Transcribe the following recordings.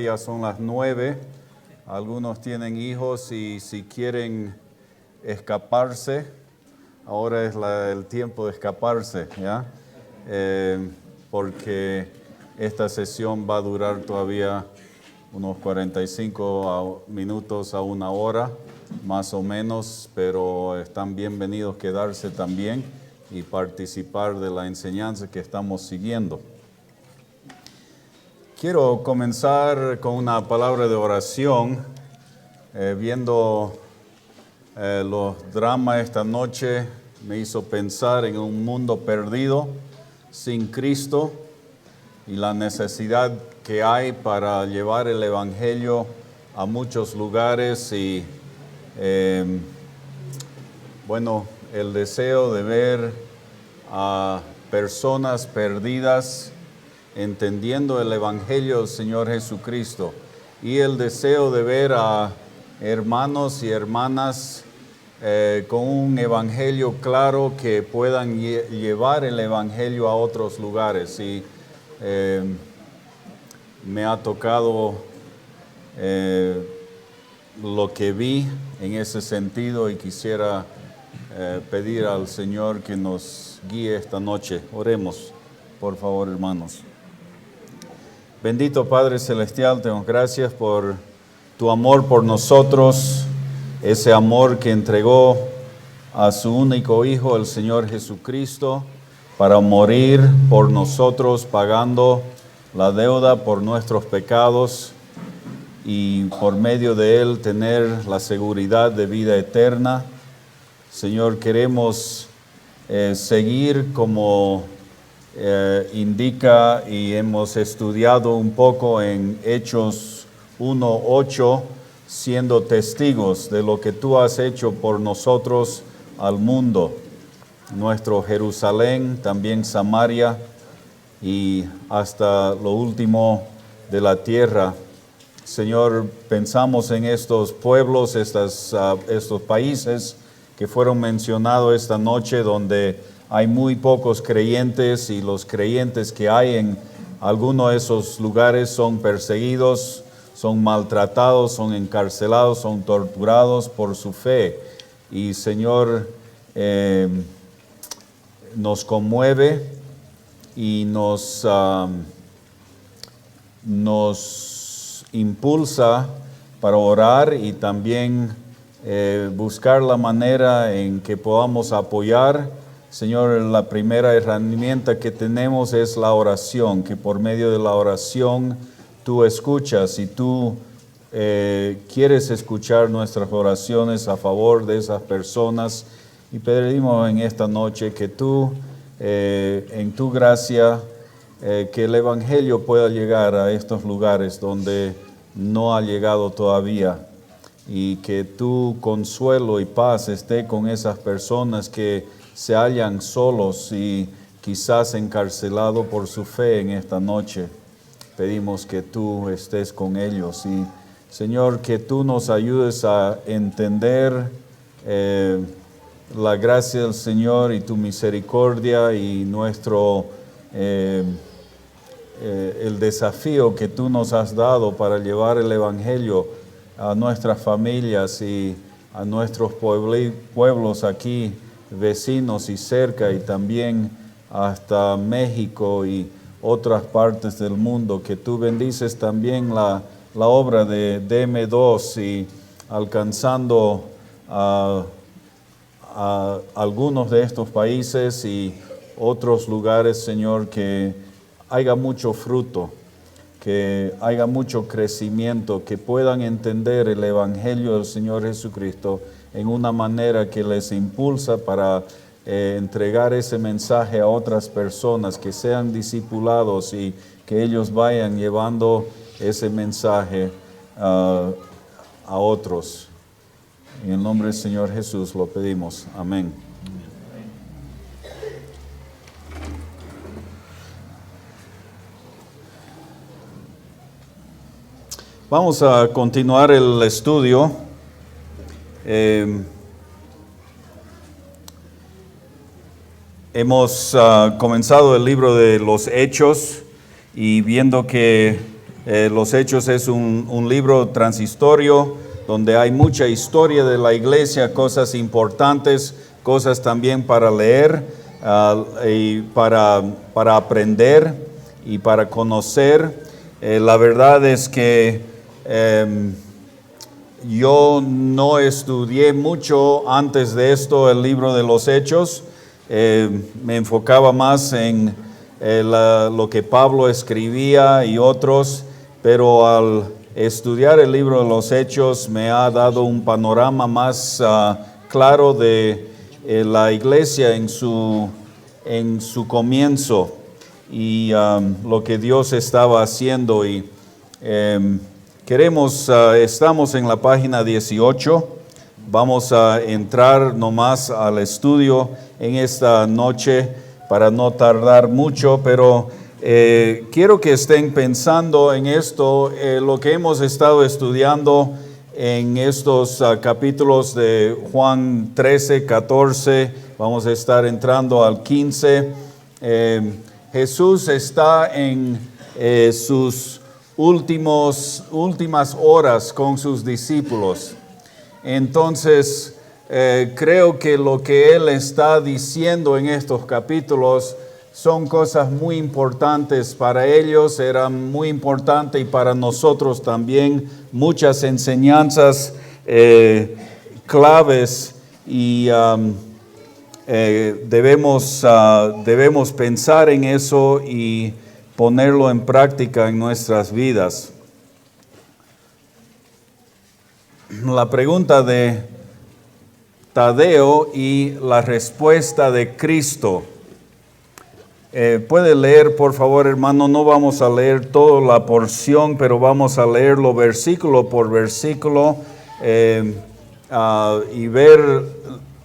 Ya son las 9, algunos tienen hijos y si quieren escaparse, ahora es el tiempo de escaparse, ¿ya? Porque esta sesión va a durar todavía unos 45 minutos a una hora, más o menos, pero están bienvenidos a quedarse también y participar de la enseñanza que estamos siguiendo. Quiero comenzar con una palabra de oración, viendo los dramas esta noche, me hizo pensar en un mundo perdido, sin Cristo, y la necesidad que hay para llevar el Evangelio a muchos lugares y, el deseo de ver a personas perdidas entendiendo el Evangelio del Señor Jesucristo y el deseo de ver a hermanos y hermanas con un Evangelio claro que puedan llevar el Evangelio a otros lugares. Y me ha tocado lo que vi en ese sentido y quisiera pedir al Señor que nos guíe esta noche. Oremos, por favor, hermanos. Bendito Padre Celestial, te damos gracias por tu amor por nosotros, ese amor que entregó a su único Hijo, el Señor Jesucristo, para morir por nosotros, pagando la deuda por nuestros pecados y por medio de Él tener la seguridad de vida eterna. Señor, queremos seguir como indica y hemos estudiado un poco en Hechos 1:8, siendo testigos de lo que tú has hecho por nosotros al mundo, nuestro Jerusalén, también Samaria y hasta lo último de la tierra. Señor, pensamos en estos pueblos, estos países que fueron mencionados esta noche, donde hay muy pocos creyentes y los creyentes que hay en algunos de esos lugares son perseguidos, son maltratados, son encarcelados, son torturados por su fe. Y Señor, nos conmueve y nos impulsa para orar y también buscar la manera en que podamos apoyar. Señor, la primera herramienta que tenemos es la oración, que por medio de la oración tú escuchas y tú quieres escuchar nuestras oraciones a favor de esas personas. Y pedimos en esta noche que tú, en tu gracia, que el Evangelio pueda llegar a estos lugares donde no ha llegado todavía. Y que tu consuelo y paz esté con esas personas que se hallan solos y quizás encarcelados por su fe en esta noche. Pedimos que tú estés con ellos y, Señor, que tú nos ayudes a entender la gracia del Señor y tu misericordia y el desafío que tú nos has dado para llevar el Evangelio a nuestras familias y a nuestros pueblos aquí, vecinos y cerca, y también hasta México y otras partes del mundo, que tú bendices también la obra de DM2 y alcanzando a algunos de estos países y otros lugares, Señor, que haya mucho fruto, que haya mucho crecimiento, que puedan entender el Evangelio del Señor Jesucristo en una manera que les impulsa para entregar ese mensaje a otras personas, que sean discipulados y que ellos vayan llevando ese mensaje a otros. En el nombre del Señor Jesús lo pedimos. Amén. Vamos a continuar el estudio. Hemos comenzado el libro de los Hechos y viendo que Los Hechos es un libro transitorio donde hay mucha historia de la iglesia, cosas importantes, cosas también para leer y para aprender y para conocer. La verdad es que yo no estudié mucho antes de esto el libro de los Hechos. Me enfocaba más en lo que Pablo escribía y otros, pero al estudiar el libro de los Hechos me ha dado un panorama más claro de la iglesia en su comienzo y lo que Dios estaba haciendo. Y estamos en la página 18. Vamos a entrar nomás al estudio en esta noche para no tardar mucho, pero quiero que estén pensando en esto, lo que hemos estado estudiando en estos capítulos de Juan 13, 14, vamos a estar entrando al 15. Jesús está en sus últimas horas con sus discípulos. Entonces, creo que lo que Él está diciendo en estos capítulos son cosas muy importantes para ellos, era muy importante y para nosotros también, muchas enseñanzas claves y debemos pensar en eso y ponerlo en práctica en nuestras vidas. La pregunta de Tadeo y la respuesta de Cristo. Puede leer, por favor, hermano. No vamos a leer toda la porción, pero vamos a leerlo versículo por versículo y ver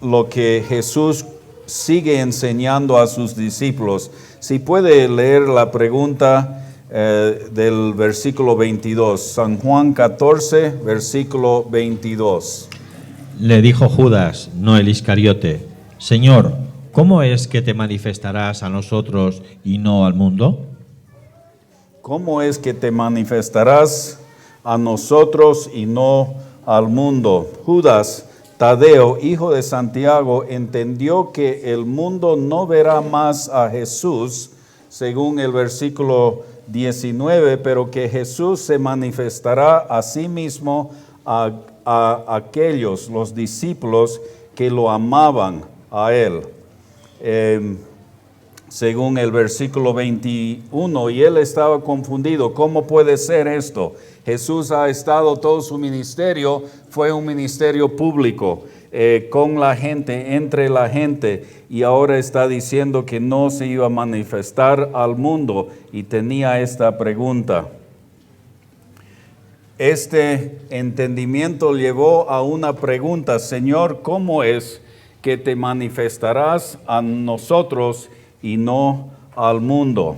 lo que Jesús sigue enseñando a sus discípulos. Si puede leer la pregunta del versículo 22, San Juan 14, versículo 22. Le dijo Judas, no el Iscariote: Señor, ¿cómo es que te manifestarás a nosotros y no al mundo? ¿Cómo es que te manifestarás a nosotros y no al mundo? Judas, Tadeo, hijo de Santiago, entendió que el mundo no verá más a Jesús, según el versículo 19, pero que Jesús se manifestará a sí mismo a aquellos, los discípulos que lo amaban a Él. Según el versículo 21, y él estaba confundido. ¿Cómo puede ser esto? Jesús ha estado todo su ministerio, fue un ministerio público, con la gente, entre la gente, y ahora está diciendo que no se iba a manifestar al mundo, y tenía esta pregunta. Este entendimiento llevó a una pregunta: Señor, ¿cómo es que te manifestarás a nosotros y no al mundo?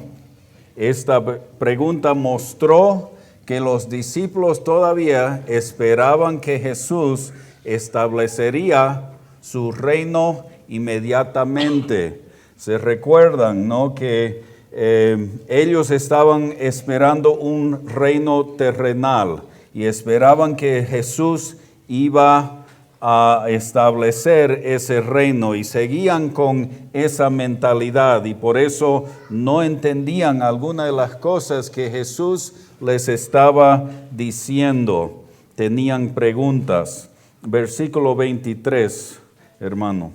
Esta pregunta mostró que los discípulos todavía esperaban que Jesús establecería su reino inmediatamente. Se recuerdan, ¿no?, que ellos estaban esperando un reino terrenal y esperaban que Jesús iba a establecer ese reino, y seguían con esa mentalidad, y por eso no entendían algunas de las cosas que Jesús les estaba diciendo. Tenían preguntas. Versículo 23, hermano.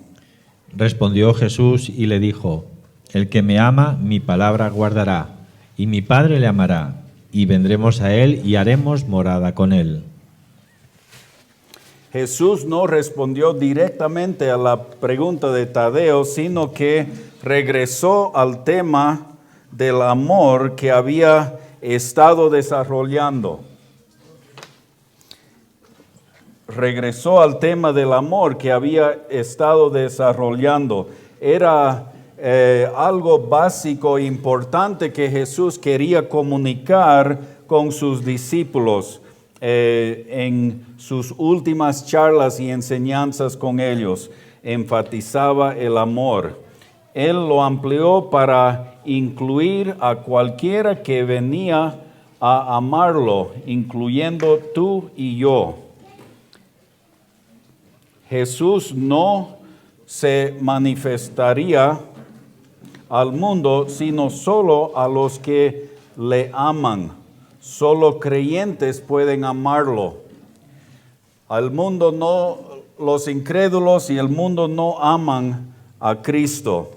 Respondió Jesús y le dijo: El que me ama, mi palabra guardará, y mi Padre le amará, y vendremos a él y haremos morada con él. Jesús no respondió directamente a la pregunta de Tadeo, sino que regresó al tema del amor que había estado desarrollando. Regresó al tema del amor que había estado desarrollando. Era algo básico e importante que Jesús quería comunicar con sus discípulos en sus últimas charlas y enseñanzas con ellos. Enfatizaba el amor. Él lo amplió para incluir a cualquiera que venía a amarlo, incluyendo tú y yo. Jesús no se manifestaría al mundo, sino solo a los que le aman. Solo creyentes pueden amarlo. Al mundo no, los incrédulos y el mundo no aman a Cristo.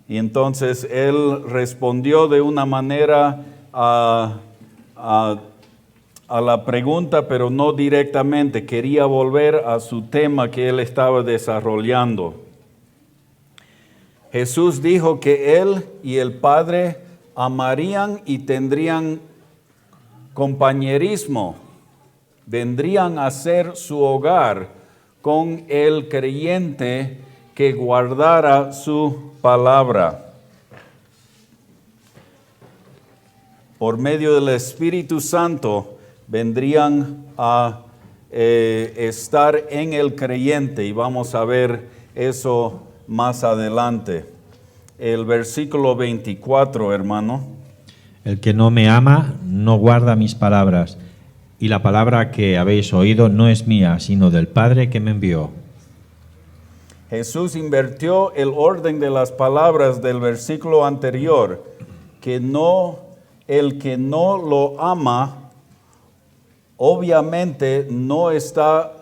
Y entonces él respondió de una manera a la pregunta, pero no directamente. Quería volver a su tema que él estaba desarrollando. Jesús dijo que él y el Padre amarían y tendrían compañerismo, vendrían a ser su hogar con el creyente que guardara su palabra. Por medio del Espíritu Santo vendrían a estar en el creyente, y vamos a ver eso más adelante. El versículo 24, hermano. El que no me ama no guarda mis palabras, y la palabra que habéis oído no es mía, sino del Padre que me envió. Jesús invirtió el orden de las palabras del versículo anterior, el que no lo ama, obviamente no está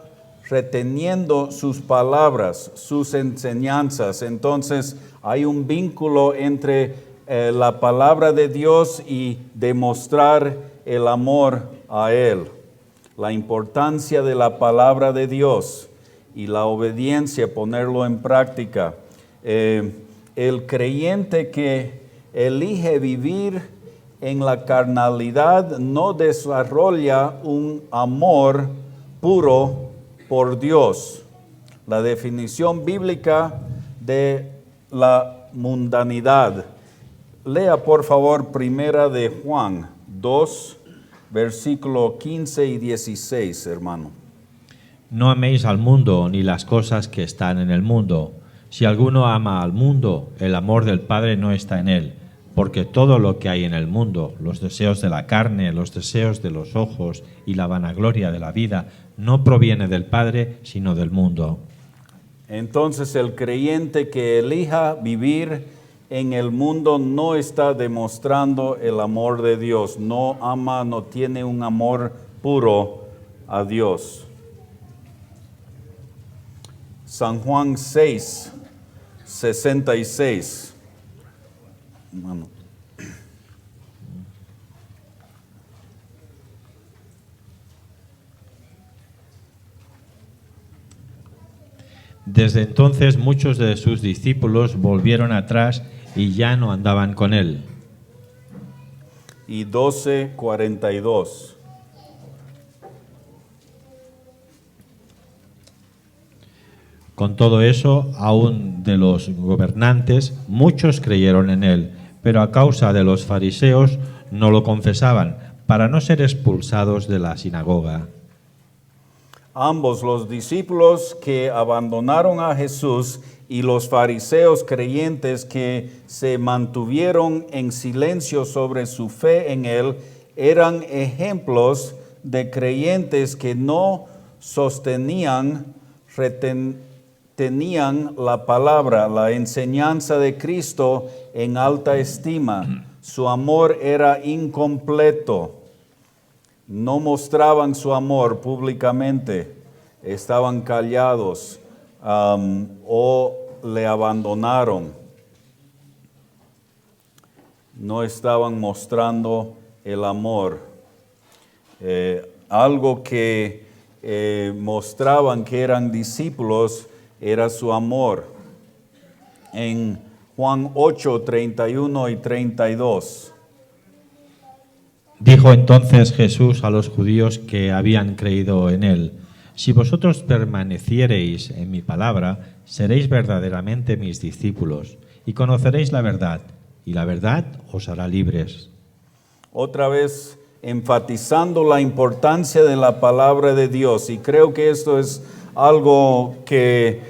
reteniendo sus palabras, sus enseñanzas. Entonces hay un vínculo entre la palabra de Dios y demostrar el amor a Él. La importancia de la palabra de Dios y la obediencia, ponerlo en práctica. El creyente que elige vivir en la carnalidad no desarrolla un amor puro por Dios. La definición bíblica de la mundanidad. Lea por favor Primera de Juan 2, versículo 15 y 16, hermano. No améis al mundo ni las cosas que están en el mundo. Si alguno ama al mundo, el amor del Padre no está en él, porque todo lo que hay en el mundo, los deseos de la carne, los deseos de los ojos y la vanagloria de la vida, no proviene del Padre, sino del mundo. Entonces el creyente que elija vivir en el mundo no está demostrando el amor de Dios, no ama, no tiene un amor puro a Dios. San Juan 6, 66. Hermano. Desde entonces muchos de sus discípulos volvieron atrás y ya no andaban con él. Y 12:42. Con todo eso, aún de los gobernantes, muchos creyeron en él, pero a causa de los fariseos no lo confesaban, para no ser expulsados de la sinagoga. Ambos, los discípulos que abandonaron a Jesús y los fariseos creyentes que se mantuvieron en silencio sobre su fe en Él, eran ejemplos de creyentes que no tenían la palabra, la enseñanza de Cristo en alta estima. Su amor era incompleto. No mostraban su amor públicamente, estaban callados o le abandonaron. No estaban mostrando el amor. Algo que mostraban que eran discípulos era su amor. En Juan 8, 31 y 32. Dijo entonces Jesús a los judíos que habían creído en él: si vosotros permaneciereis en mi palabra, seréis verdaderamente mis discípulos, y conoceréis la verdad, y la verdad os hará libres. Otra vez enfatizando la importancia de la palabra de Dios, y creo que esto es algo que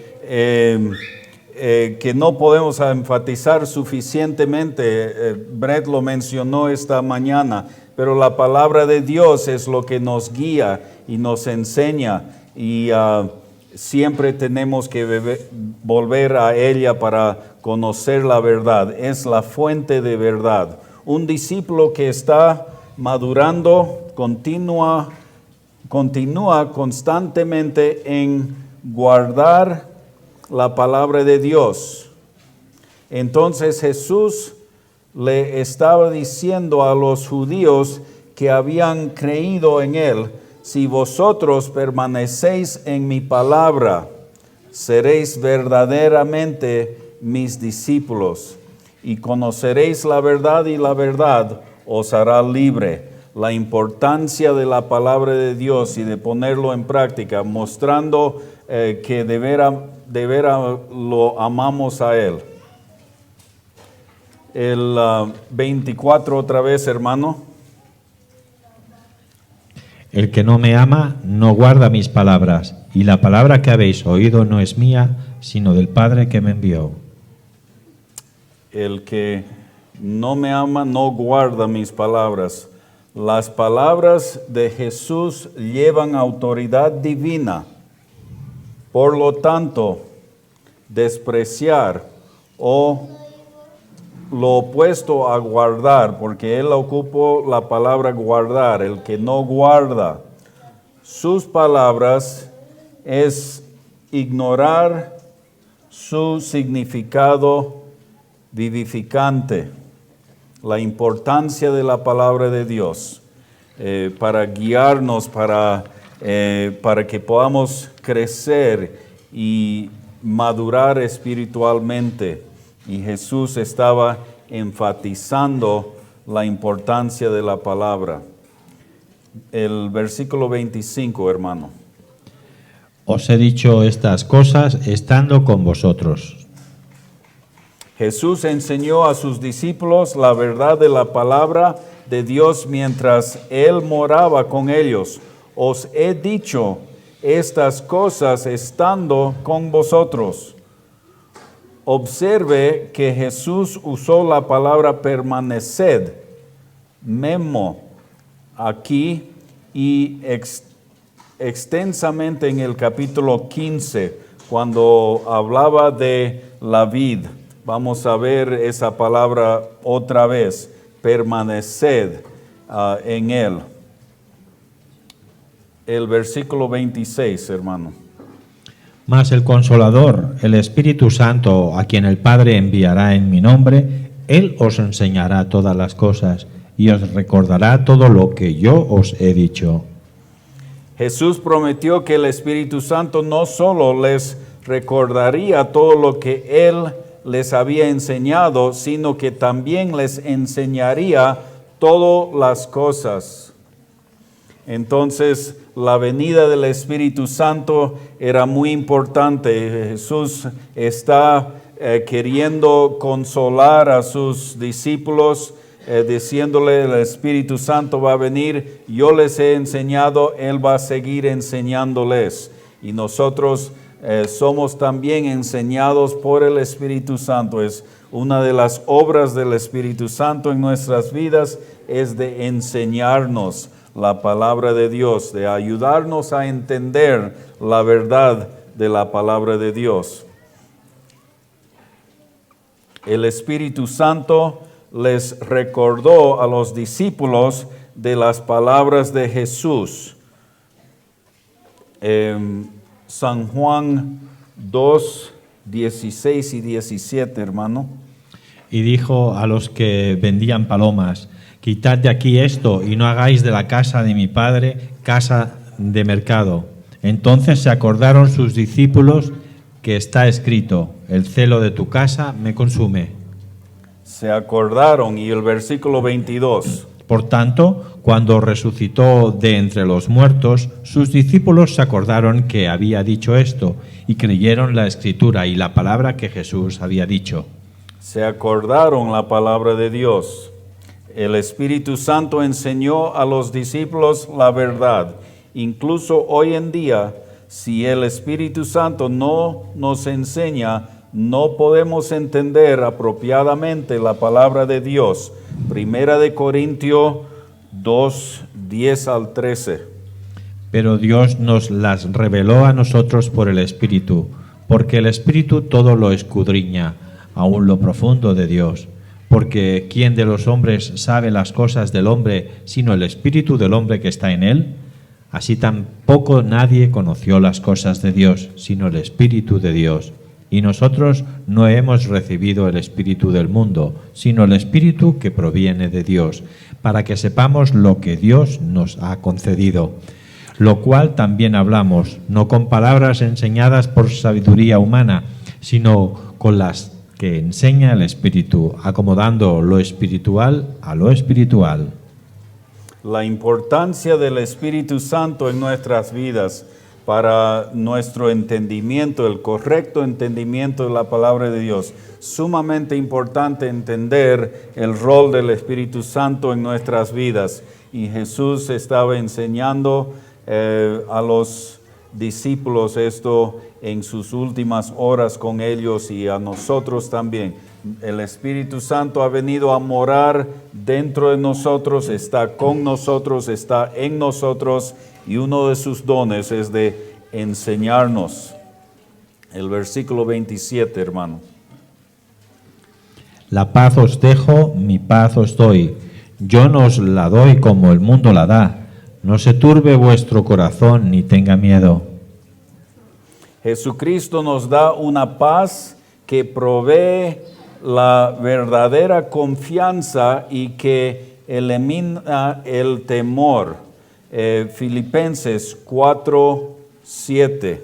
no podemos enfatizar suficientemente. Brett lo mencionó esta mañana, pero la palabra de Dios es lo que nos guía y nos enseña, y siempre tenemos que volver a ella para conocer la verdad. Es la fuente de verdad. Un discípulo que está madurando continúa constantemente en guardar la palabra de Dios. Entonces Jesús le estaba diciendo a los judíos que habían creído en él: si vosotros permanecéis en mi palabra, seréis verdaderamente mis discípulos, y conoceréis la verdad, y la verdad os hará libre. La importancia de la palabra de Dios y de ponerlo en práctica, mostrando que de veras lo amamos a Él. El 24 otra vez, hermano. El que no me ama no guarda mis palabras, y la palabra que habéis oído no es mía, sino del Padre que me envió. El que no me ama no guarda mis palabras. Las palabras de Jesús llevan autoridad divina. Por lo tanto, despreciar o lo opuesto a guardar, porque él ocupó la palabra guardar, el que no guarda sus palabras, es ignorar su significado vivificante. La importancia de la palabra de Dios para guiarnos, para que podamos crecer y madurar espiritualmente. Y Jesús estaba enfatizando la importancia de la palabra. El versículo 25, hermano. Os he dicho estas cosas estando con vosotros. Jesús enseñó a sus discípulos la verdad de la palabra de Dios mientras Él moraba con ellos. Os he dicho estas cosas estando con vosotros. Observe que Jesús usó la palabra permaneced, memo, aquí y extensamente en el capítulo 15, cuando hablaba de la vid. Vamos a ver esa palabra otra vez, permaneced en él. El versículo 26, hermano. Mas el Consolador, el Espíritu Santo, a quien el Padre enviará en mi nombre, Él os enseñará todas las cosas y os recordará todo lo que yo os he dicho. Jesús prometió que el Espíritu Santo no solo les recordaría todo lo que Él les había enseñado, sino que también les enseñaría todas las cosas. Entonces, la venida del Espíritu Santo era muy importante. Jesús está queriendo consolar a sus discípulos, diciéndole: el Espíritu Santo va a venir, yo les he enseñado, Él va a seguir enseñándoles. Y nosotros somos también enseñados por el Espíritu Santo. Es una de las obras del Espíritu Santo en nuestras vidas, es de enseñarnos la palabra de Dios, de ayudarnos a entender la verdad de la palabra de Dios. El Espíritu Santo les recordó a los discípulos de las palabras de Jesús. San Juan 2, 16 y 17, hermano. Y dijo a los que vendían palomas: quitad de aquí esto y no hagáis de la casa de mi Padre casa de mercado. Entonces se acordaron sus discípulos que está escrito: el celo de tu casa me consume. Se acordaron. Y el versículo 22. Por tanto, cuando resucitó de entre los muertos, sus discípulos se acordaron que había dicho esto y creyeron la Escritura y la palabra que Jesús había dicho. Se acordaron la palabra de Dios. El Espíritu Santo enseñó a los discípulos la verdad. Incluso hoy en día, si el Espíritu Santo no nos enseña, no podemos entender apropiadamente la palabra de Dios. Primera de Corintios 2, 10 al 13. Pero Dios nos las reveló a nosotros por el Espíritu, porque el Espíritu todo lo escudriña, aun lo profundo de Dios. Porque ¿quién de los hombres sabe las cosas del hombre, sino el Espíritu del hombre que está en él? Así tampoco nadie conoció las cosas de Dios, sino el Espíritu de Dios. Y nosotros no hemos recibido el espíritu del mundo, sino el Espíritu que proviene de Dios, para que sepamos lo que Dios nos ha concedido. Lo cual también hablamos, no con palabras enseñadas por sabiduría humana, sino con las que enseña el Espíritu, acomodando lo espiritual a lo espiritual. La importancia del Espíritu Santo en nuestras vidas para nuestro entendimiento, el correcto entendimiento de la palabra de Dios. Sumamente importante entender el rol del Espíritu Santo en nuestras vidas. Y Jesús estaba enseñando a los discípulos esto en sus últimas horas con ellos y a nosotros también. El Espíritu Santo ha venido a morar dentro de nosotros, está con nosotros, está en nosotros, y uno de sus dones es de enseñarnos. El versículo 27, hermano. La paz os dejo, mi paz os doy. Yo no os la doy como el mundo la da. No se turbe vuestro corazón ni tenga miedo. Jesucristo nos da una paz que provee la verdadera confianza y que elimina el temor. Filipenses 4:7.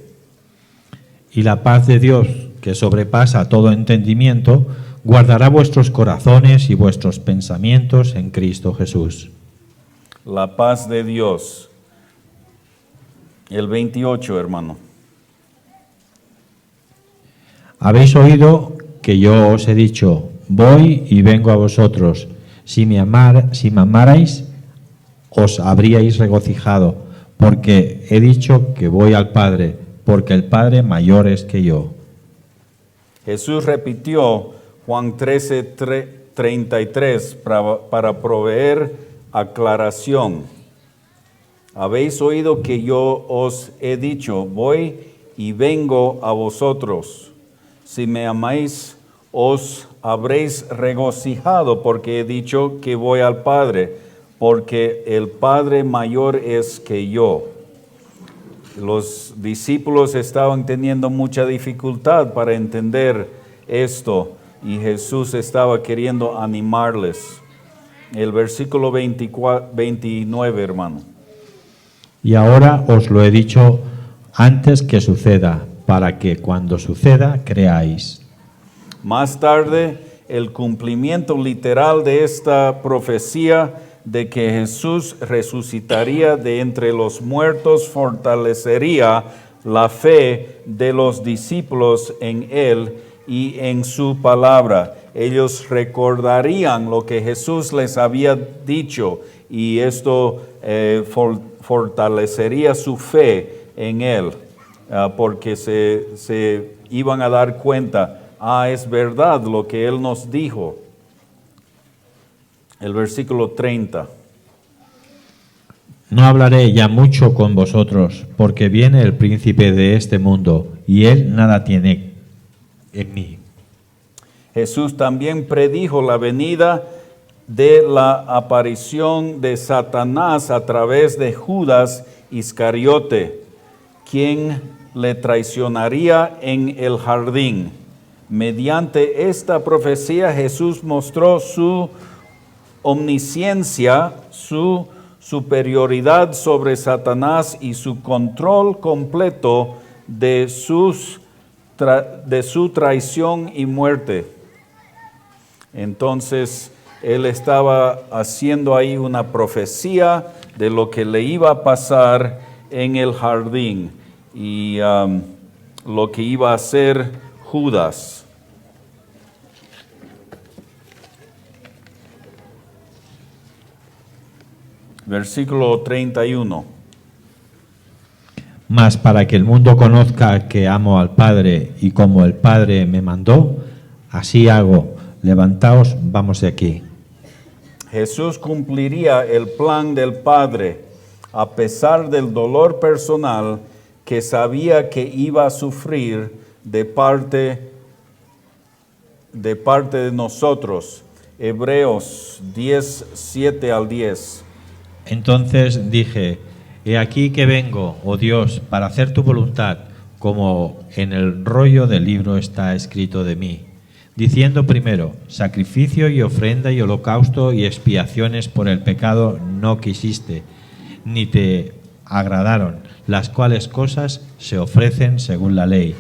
Y la paz de Dios, que sobrepasa todo entendimiento, guardará vuestros corazones y vuestros pensamientos en Cristo Jesús. La paz de Dios. El 28, hermano. Habéis oído que yo os he dicho, voy y vengo a vosotros. Si me amarais, os habríais regocijado, porque he dicho que voy al Padre, porque el Padre mayor es que yo. Jesús repitió Juan 13:33 para proveer aclaración. Habéis oído que yo os he dicho, voy y vengo a vosotros. Si me amáis, os habréis regocijado, porque he dicho que voy al Padre, porque el Padre mayor es que yo. Los discípulos estaban teniendo mucha dificultad para entender esto, y Jesús estaba queriendo animarles. El versículo 29, hermano. Y ahora os lo he dicho antes que suceda, para que cuando suceda creáis. Más tarde, el cumplimiento literal de esta profecía de que Jesús resucitaría de entre los muertos fortalecería la fe de los discípulos en Él y en su palabra. Ellos recordarían lo que Jesús les había dicho, y esto fortalecería su fe en Él, porque se iban a dar cuenta, es verdad lo que Él nos dijo. El versículo 30. No hablaré ya mucho con vosotros, porque viene el príncipe de este mundo, y él nada tiene en mí. Jesús también predijo la venida de la aparición de Satanás a través de Judas Iscariote, quien le traicionaría en el jardín. Mediante esta profecía, Jesús mostró su omnisciencia, su superioridad sobre Satanás y su control completo de su traición y muerte. Entonces, él estaba haciendo ahí una profecía de lo que le iba a pasar en el jardín y lo que iba a hacer Judas. Versículo 31. Mas para que el mundo conozca que amo al Padre, y como el Padre me mandó, así hago. Levantaos, vamos de aquí. Jesús cumpliría el plan del Padre a pesar del dolor personal que sabía que iba a sufrir de parte de nosotros. Hebreos 10, 7 al 10. Entonces dije, he aquí que vengo, oh Dios, para hacer tu voluntad, como en el rollo del libro está escrito de mí. Diciendo primero, sacrificio y ofrenda y holocausto y expiaciones por el pecado no quisiste, ni te agradaron, las cuales cosas se ofrecen según la ley.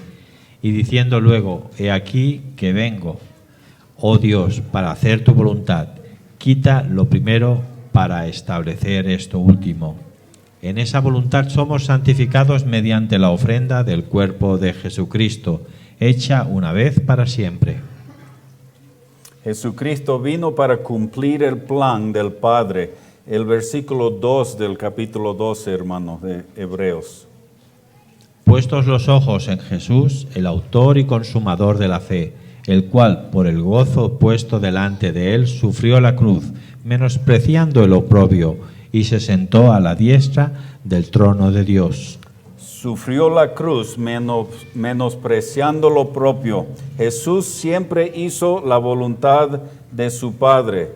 Y diciendo luego, he aquí que vengo, oh Dios, para hacer tu voluntad, quita lo primero para establecer esto último. En esa voluntad somos santificados mediante la ofrenda del cuerpo de Jesucristo, hecha una vez para siempre. Jesucristo vino para cumplir el plan del Padre. El versículo 2 del capítulo 12, hermanos, de Hebreos. Puestos los ojos en Jesús, el autor y consumador de la fe, el cual, por el gozo puesto delante de él, sufrió la cruz, menospreciando el oprobio, y se sentó a la diestra del trono de Dios. Sufrió la cruz menospreciando lo propio. Jesús siempre hizo la voluntad de su Padre.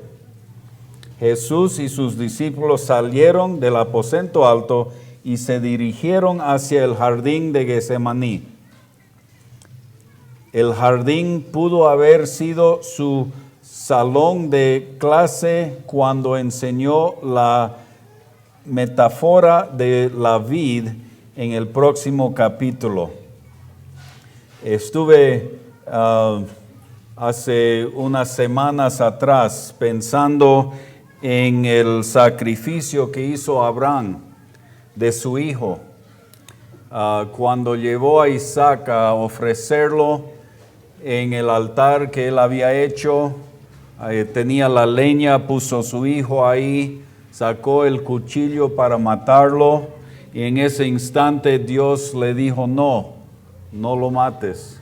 Jesús y sus discípulos salieron del aposento alto y se dirigieron hacia el jardín de Getsemaní. El jardín pudo haber sido su salón de clase cuando enseñó la metáfora de la vid en el próximo capítulo. Estuve hace unas semanas atrás pensando en el sacrificio que hizo Abraham de su hijo. Cuando llevó a Isaac a ofrecerlo en el altar que él había hecho, tenía la leña, puso su hijo ahí, sacó el cuchillo para matarlo. Y en ese instante Dios le dijo, no lo mates.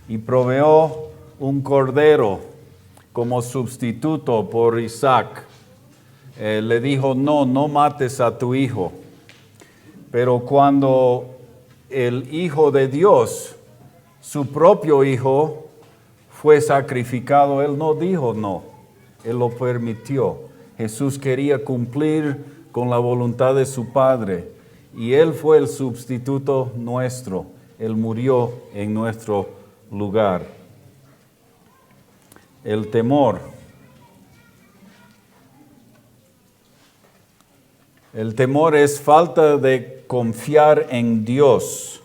Y proveó un cordero como sustituto por Isaac. Le dijo, no mates a tu hijo. Pero cuando el Hijo de Dios, su propio Hijo, fue sacrificado, Él no dijo no, Él lo permitió. Jesús quería cumplir con la voluntad de su Padre. Y Él fue el sustituto nuestro. Él murió en nuestro lugar. El temor. El temor es falta de confiar en Dios.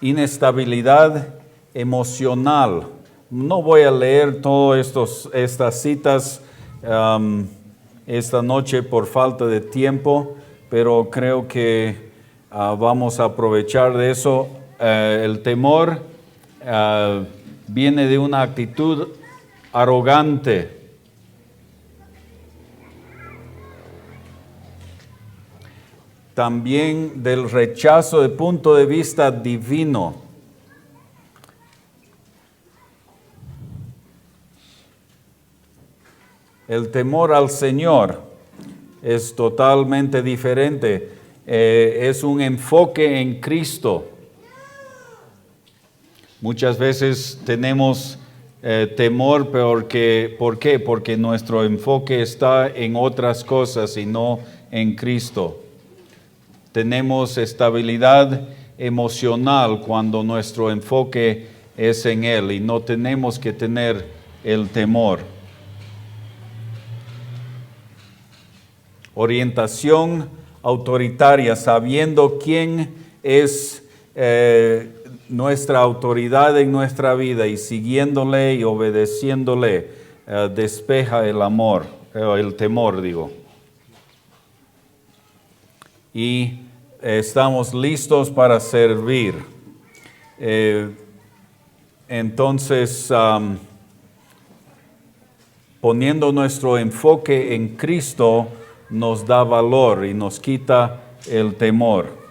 Inestabilidad emocional. No voy a leer todas estas citas esta noche por falta de tiempo, pero creo que vamos a aprovechar de eso. El temor viene de una actitud arrogante. También del rechazo de punto de vista divino. El temor al Señor es totalmente diferente. Es un enfoque en Cristo. Muchas veces tenemos temor, ¿por qué? Porque nuestro enfoque está en otras cosas y no en Cristo. Tenemos estabilidad emocional cuando nuestro enfoque es en Él y no tenemos que tener el temor. Orientación autoritaria, sabiendo quién es nuestra autoridad en nuestra vida y siguiéndole y obedeciéndole, despeja el temor, digo. Y estamos listos para servir. Entonces, poniendo nuestro enfoque en Cristo, nos da valor y nos quita el temor.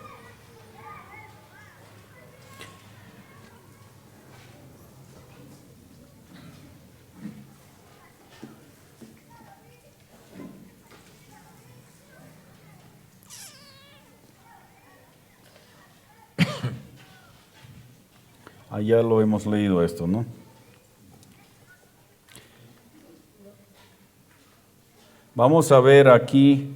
Allá lo hemos leído esto, ¿no? Vamos a ver aquí,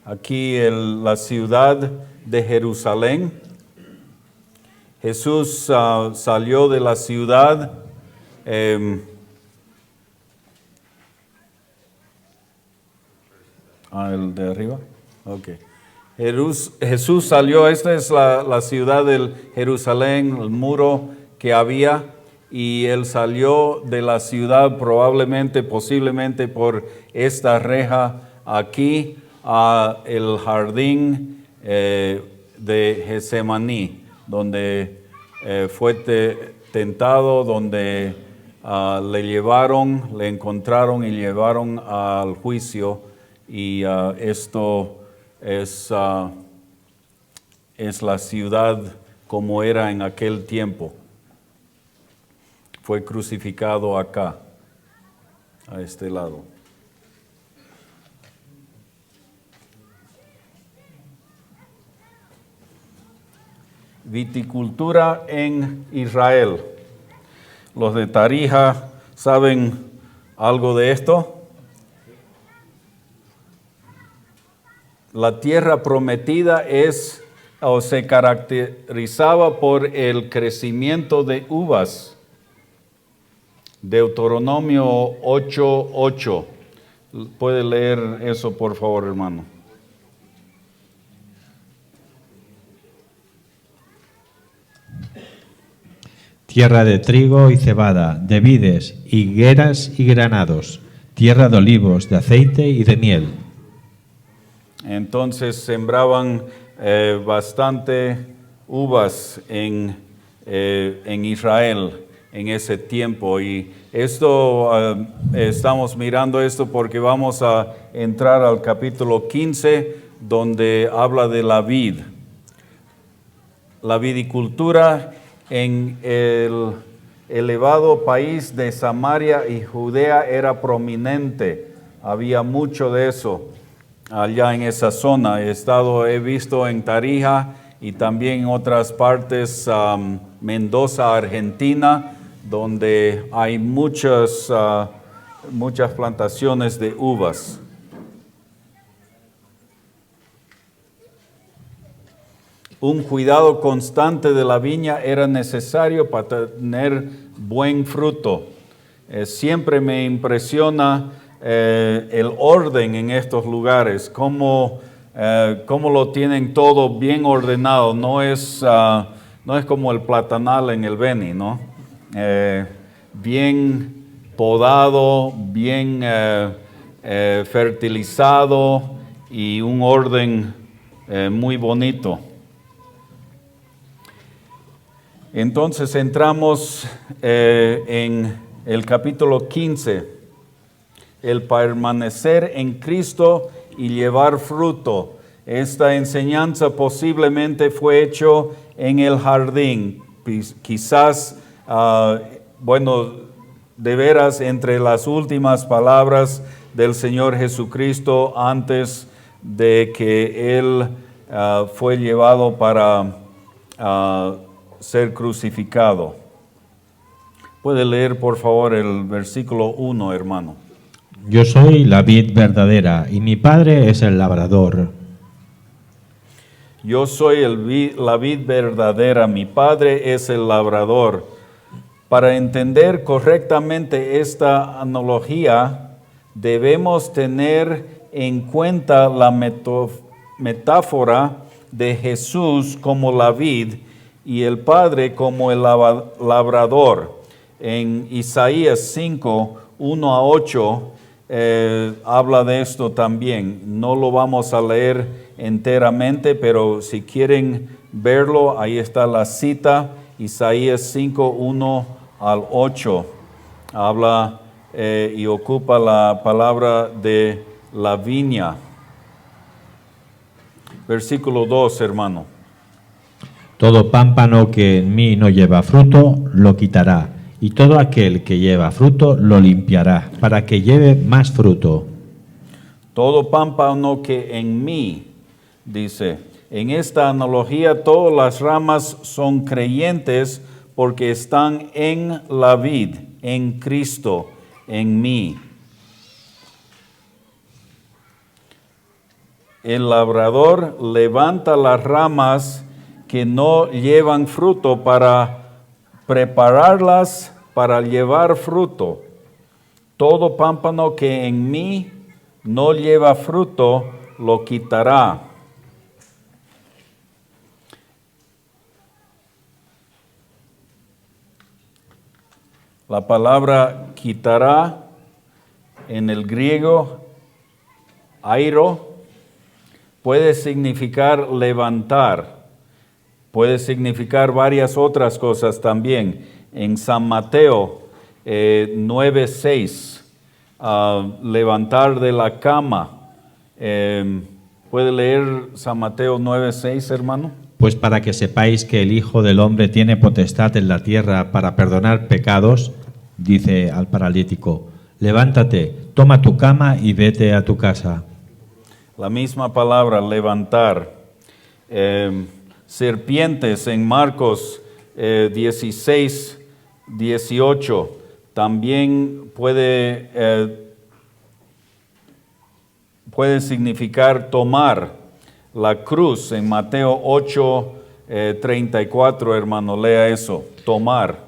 la ciudad de Jerusalén. Jesús salió de la ciudad. El de arriba. Ok. Jesús salió, esta es la ciudad de Jerusalén, el muro que había, y él salió de la ciudad posiblemente por esta reja aquí a el jardín de Getsemaní, donde fue tentado, donde le encontraron y llevaron al juicio, y esto es la ciudad como era en aquel tiempo. Fue crucificado acá, a este lado. Viticultura en Israel. Los de Tarija, ¿saben algo de esto? La tierra prometida se caracterizaba por el crecimiento de uvas. Deuteronomio 8:8. ¿Puede leer eso, por favor, hermano? Tierra de trigo y cebada, de vides, higueras y granados, tierra de olivos, de aceite y de miel. Entonces sembraban bastante uvas en Israel en ese tiempo, y esto estamos mirando esto porque vamos a entrar al capítulo 15, donde habla de la vid. La vidicultura en el elevado país de Samaria y Judea era prominente. Había mucho de eso allá en esa zona. He visto en Tarija y también en otras partes, Mendoza, Argentina, donde hay muchas plantaciones de uvas. Un cuidado constante de la viña era necesario para tener buen fruto. Siempre me impresiona el orden en estos lugares, cómo lo tienen todo bien ordenado. No es como el platanal en el Beni, ¿no? Bien podado, bien fertilizado, y un orden muy bonito. Entonces entramos en el capítulo 15, el permanecer en Cristo y llevar fruto. Esta enseñanza posiblemente fue hecho en el jardín, quizás, de veras entre las últimas palabras del Señor Jesucristo antes de que Él fue llevado para ser crucificado. Puede leer, por favor, el versículo 1, hermano. Yo soy la vid verdadera y mi Padre es el labrador. Yo soy la vid verdadera, mi Padre es el labrador. Para entender correctamente esta analogía, debemos tener en cuenta la metáfora de Jesús como la vid y el Padre como el labrador. En Isaías 5, 1-8, habla de esto también. No lo vamos a leer enteramente, pero si quieren verlo, ahí está la cita, Isaías 5, 1-8. Habla y ocupa la palabra de la viña. Versículo 2, hermano. Todo pámpano que en mí no lleva fruto, lo quitará, y todo aquel que lleva fruto, lo limpiará, para que lleve más fruto. Todo pámpano que en mí, dice, En esta analogía, todas las ramas son creyentes porque están en la vid, en Cristo, en mí. El labrador levanta las ramas que no llevan fruto para prepararlas para llevar fruto. Todo pámpano que en mí no lleva fruto, lo quitará. La palabra quitará en el griego, airo, puede significar levantar, puede significar varias otras cosas también. En San Mateo 9:6, levantar de la cama. ¿Puede leer San Mateo 9:6, hermano? Pues para que sepáis que el Hijo del Hombre tiene potestad en la tierra para perdonar pecados, dice al paralítico, levántate, toma tu cama y vete a tu casa. La misma palabra, levantar. Serpientes en Marcos 16:18, también puede significar tomar. La cruz en Mateo 8:34, hermano, lea eso, tomar.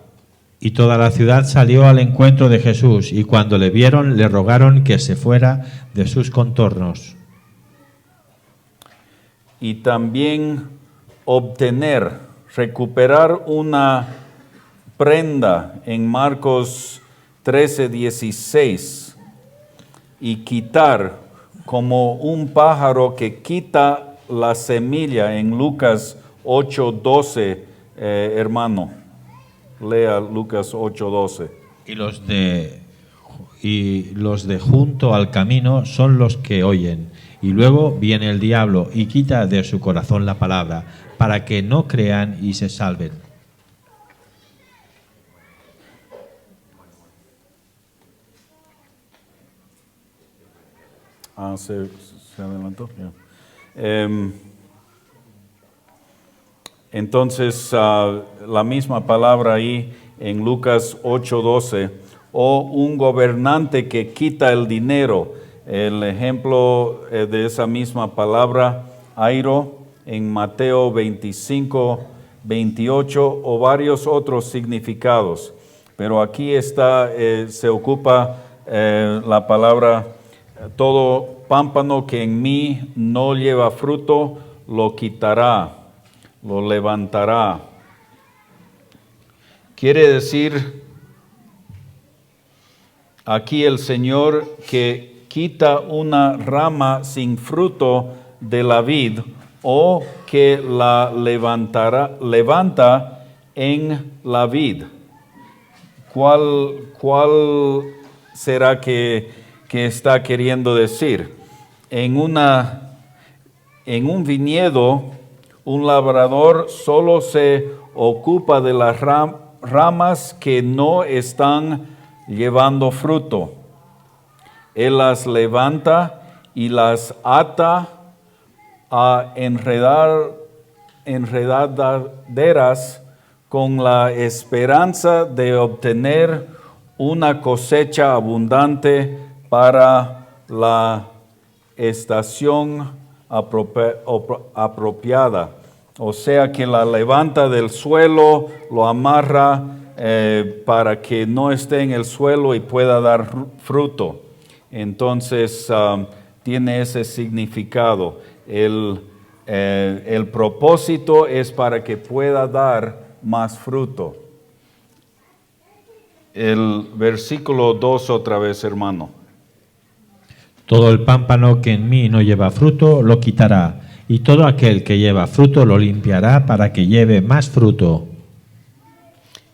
Y toda la ciudad salió al encuentro de Jesús, y cuando le vieron, le rogaron que se fuera de sus contornos. Y también obtener, recuperar una prenda en Marcos 13:16, y quitar como un pájaro que quita la semilla en Lucas 8:12, hermano. Lea Lucas 8:12. Y los de junto al camino son los que oyen. Y luego viene el diablo y quita de su corazón la palabra, para que no crean y se salven. Se adelantó. Yeah. Entonces, la misma palabra ahí en Lucas 8:12, o un gobernante que quita el dinero. El ejemplo de esa misma palabra, airo, en Mateo 25:28, o varios otros significados. Pero aquí se ocupa la palabra, todo pámpano que en mí no lleva fruto, lo quitará, lo levantará. Quiere decir aquí el Señor que quita una rama sin fruto de la vid, o que la levanta en la vid. ¿Cuál será que está queriendo decir? En un viñedo, un labrador solo se ocupa de las ramas que no están llevando fruto. Él las levanta y las ata a enredaderas con la esperanza de obtener una cosecha abundante para la estación apropiada. O sea que la levanta del suelo, lo amarra para que no esté en el suelo y pueda dar fruto. Entonces tiene ese significado. El propósito es para que pueda dar más fruto. El versículo 2 otra vez, hermano. Todo el pámpano que en mí no lleva fruto, lo quitará, y todo aquel que lleva fruto lo limpiará para que lleve más fruto.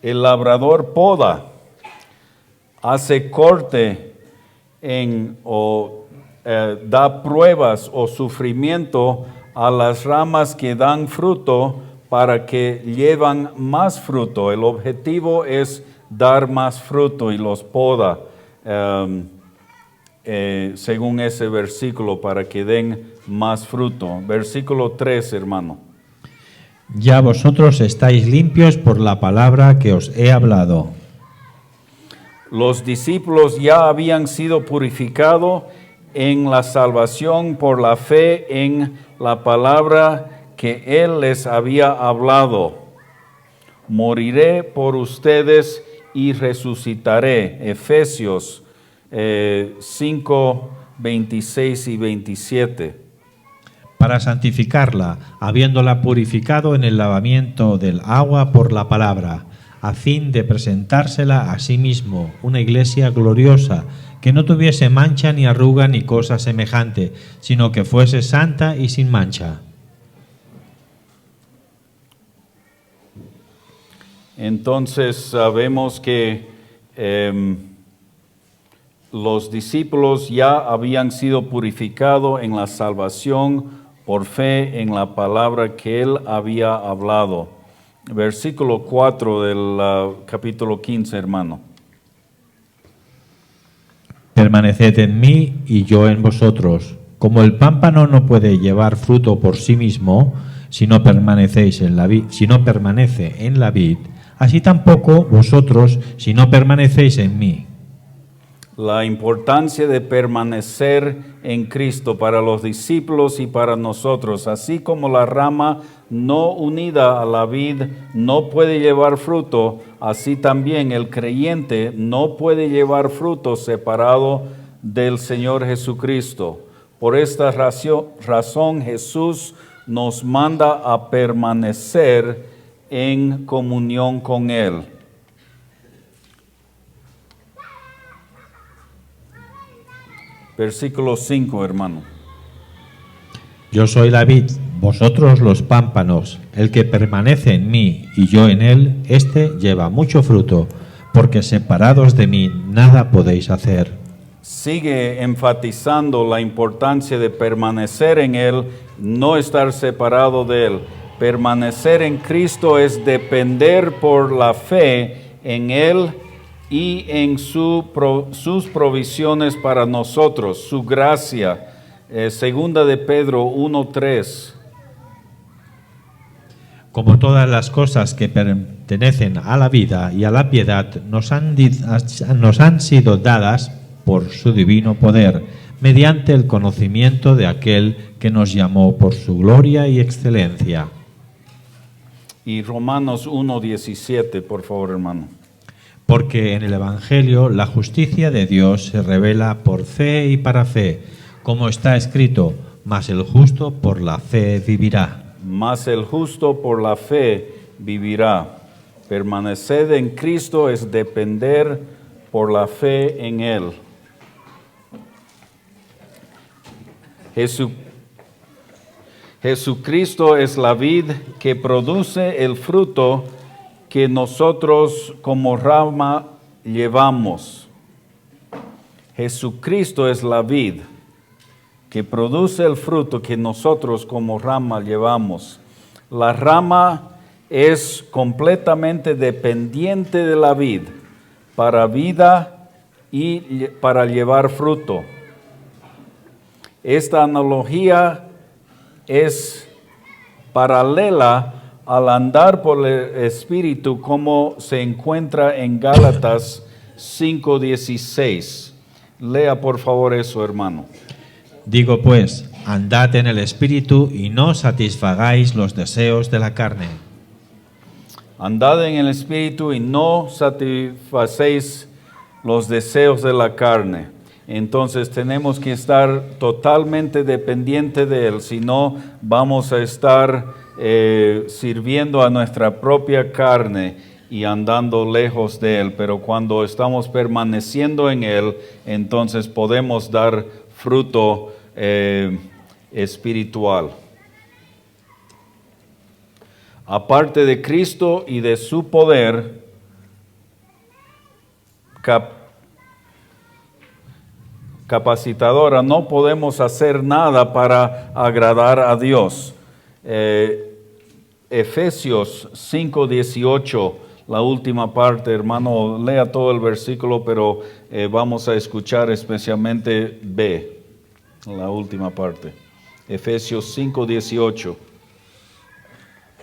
El labrador poda, hace corte da pruebas o sufrimiento a las ramas que dan fruto para que llevan más fruto. El objetivo es dar más fruto y los poda. según ese versículo para que den más fruto. Versículo 3, hermano. Ya vosotros estáis limpios por la palabra que os he hablado. Los discípulos ya habían sido purificados en la salvación por la fe en la palabra que Él les había hablado. Moriré por ustedes y resucitaré. Efesios 5, 26 y 27. Para santificarla, habiéndola purificado en el lavamiento del agua por la palabra, a fin de presentársela a sí mismo, una iglesia gloriosa, que no tuviese mancha ni arruga ni cosa semejante, sino que fuese santa y sin mancha. Entonces sabemos que los discípulos ya habían sido purificados en la salvación por fe en la palabra que Él había hablado. Versículo 4 del capítulo 15, hermano. Permaneced en mí y yo en vosotros. Como el pámpano no puede llevar fruto por sí mismo, si no permanece en la vid, así tampoco vosotros si no permanecéis en mí. La importancia de permanecer en Cristo para los discípulos y para nosotros, así como la rama no unida a la vid no puede llevar fruto, así también el creyente no puede llevar fruto separado del Señor Jesucristo. Por esta razón Jesús nos manda a permanecer en comunión con Él. Versículo 5, hermano. Yo soy la vid, vosotros los pámpanos. El que permanece en mí y yo en él, éste lleva mucho fruto, porque separados de mí nada podéis hacer. Sigue enfatizando la importancia de permanecer en Él, no estar separado de Él. Permanecer en Cristo es depender por la fe en Él y en sus provisiones para nosotros, su gracia. Segunda de Pedro 1:3. Como todas las cosas que pertenecen a la vida y a la piedad nos han sido dadas por su divino poder, mediante el conocimiento de aquel que nos llamó por su gloria y excelencia. Y Romanos 1:17, por favor, hermano. Porque en el Evangelio la justicia de Dios se revela por fe y para fe, como está escrito, mas el justo por la fe vivirá. Mas el justo por la fe vivirá. Permanecer en Cristo es depender por la fe en Él. Jesucristo es la vid que produce el fruto que nosotros como rama llevamos. Jesucristo es la vid que produce el fruto que nosotros como rama llevamos. La rama es completamente dependiente de la vid para vida y para llevar fruto. Esta analogía es paralela al andar por el Espíritu, como se encuentra en Gálatas 5:16. Lea por favor eso, hermano. Digo pues, andad en el Espíritu y no satisfagáis los deseos de la carne. Andad en el Espíritu y no satisfacéis los deseos de la carne. Entonces tenemos que estar totalmente dependientes de Él, si no vamos a estar sirviendo a nuestra propia carne y andando lejos de Él. Pero cuando estamos permaneciendo en Él, entonces podemos dar fruto espiritual. Aparte de Cristo y de su poder, capacitadora, no podemos hacer nada para agradar a Dios. Efesios 5:18, la última parte, hermano, lea todo el versículo, pero vamos a escuchar especialmente B, la última parte. Efesios 5:18.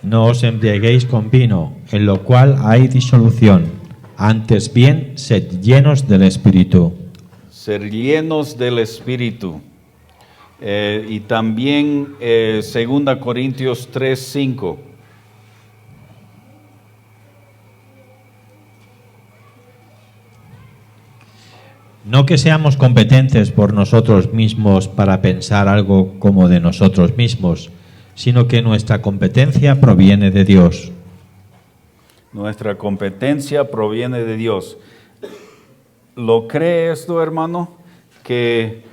No os embriaguéis con vino, en lo cual hay disolución. Antes bien, sed llenos del Espíritu. Ser llenos del Espíritu. Y también 2 Corintios 3:5. No que seamos competentes por nosotros mismos para pensar algo como de nosotros mismos, sino que nuestra competencia proviene de Dios. Nuestra competencia proviene de Dios. ¿Lo cree esto, hermano? Que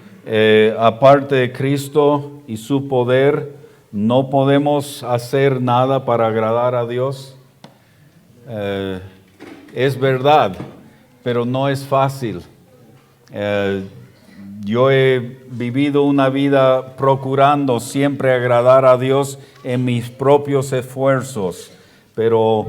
aparte de Cristo y su poder, no podemos hacer nada para agradar a Dios. Es verdad, pero no es fácil. Yo he vivido una vida procurando siempre agradar a Dios en mis propios esfuerzos, pero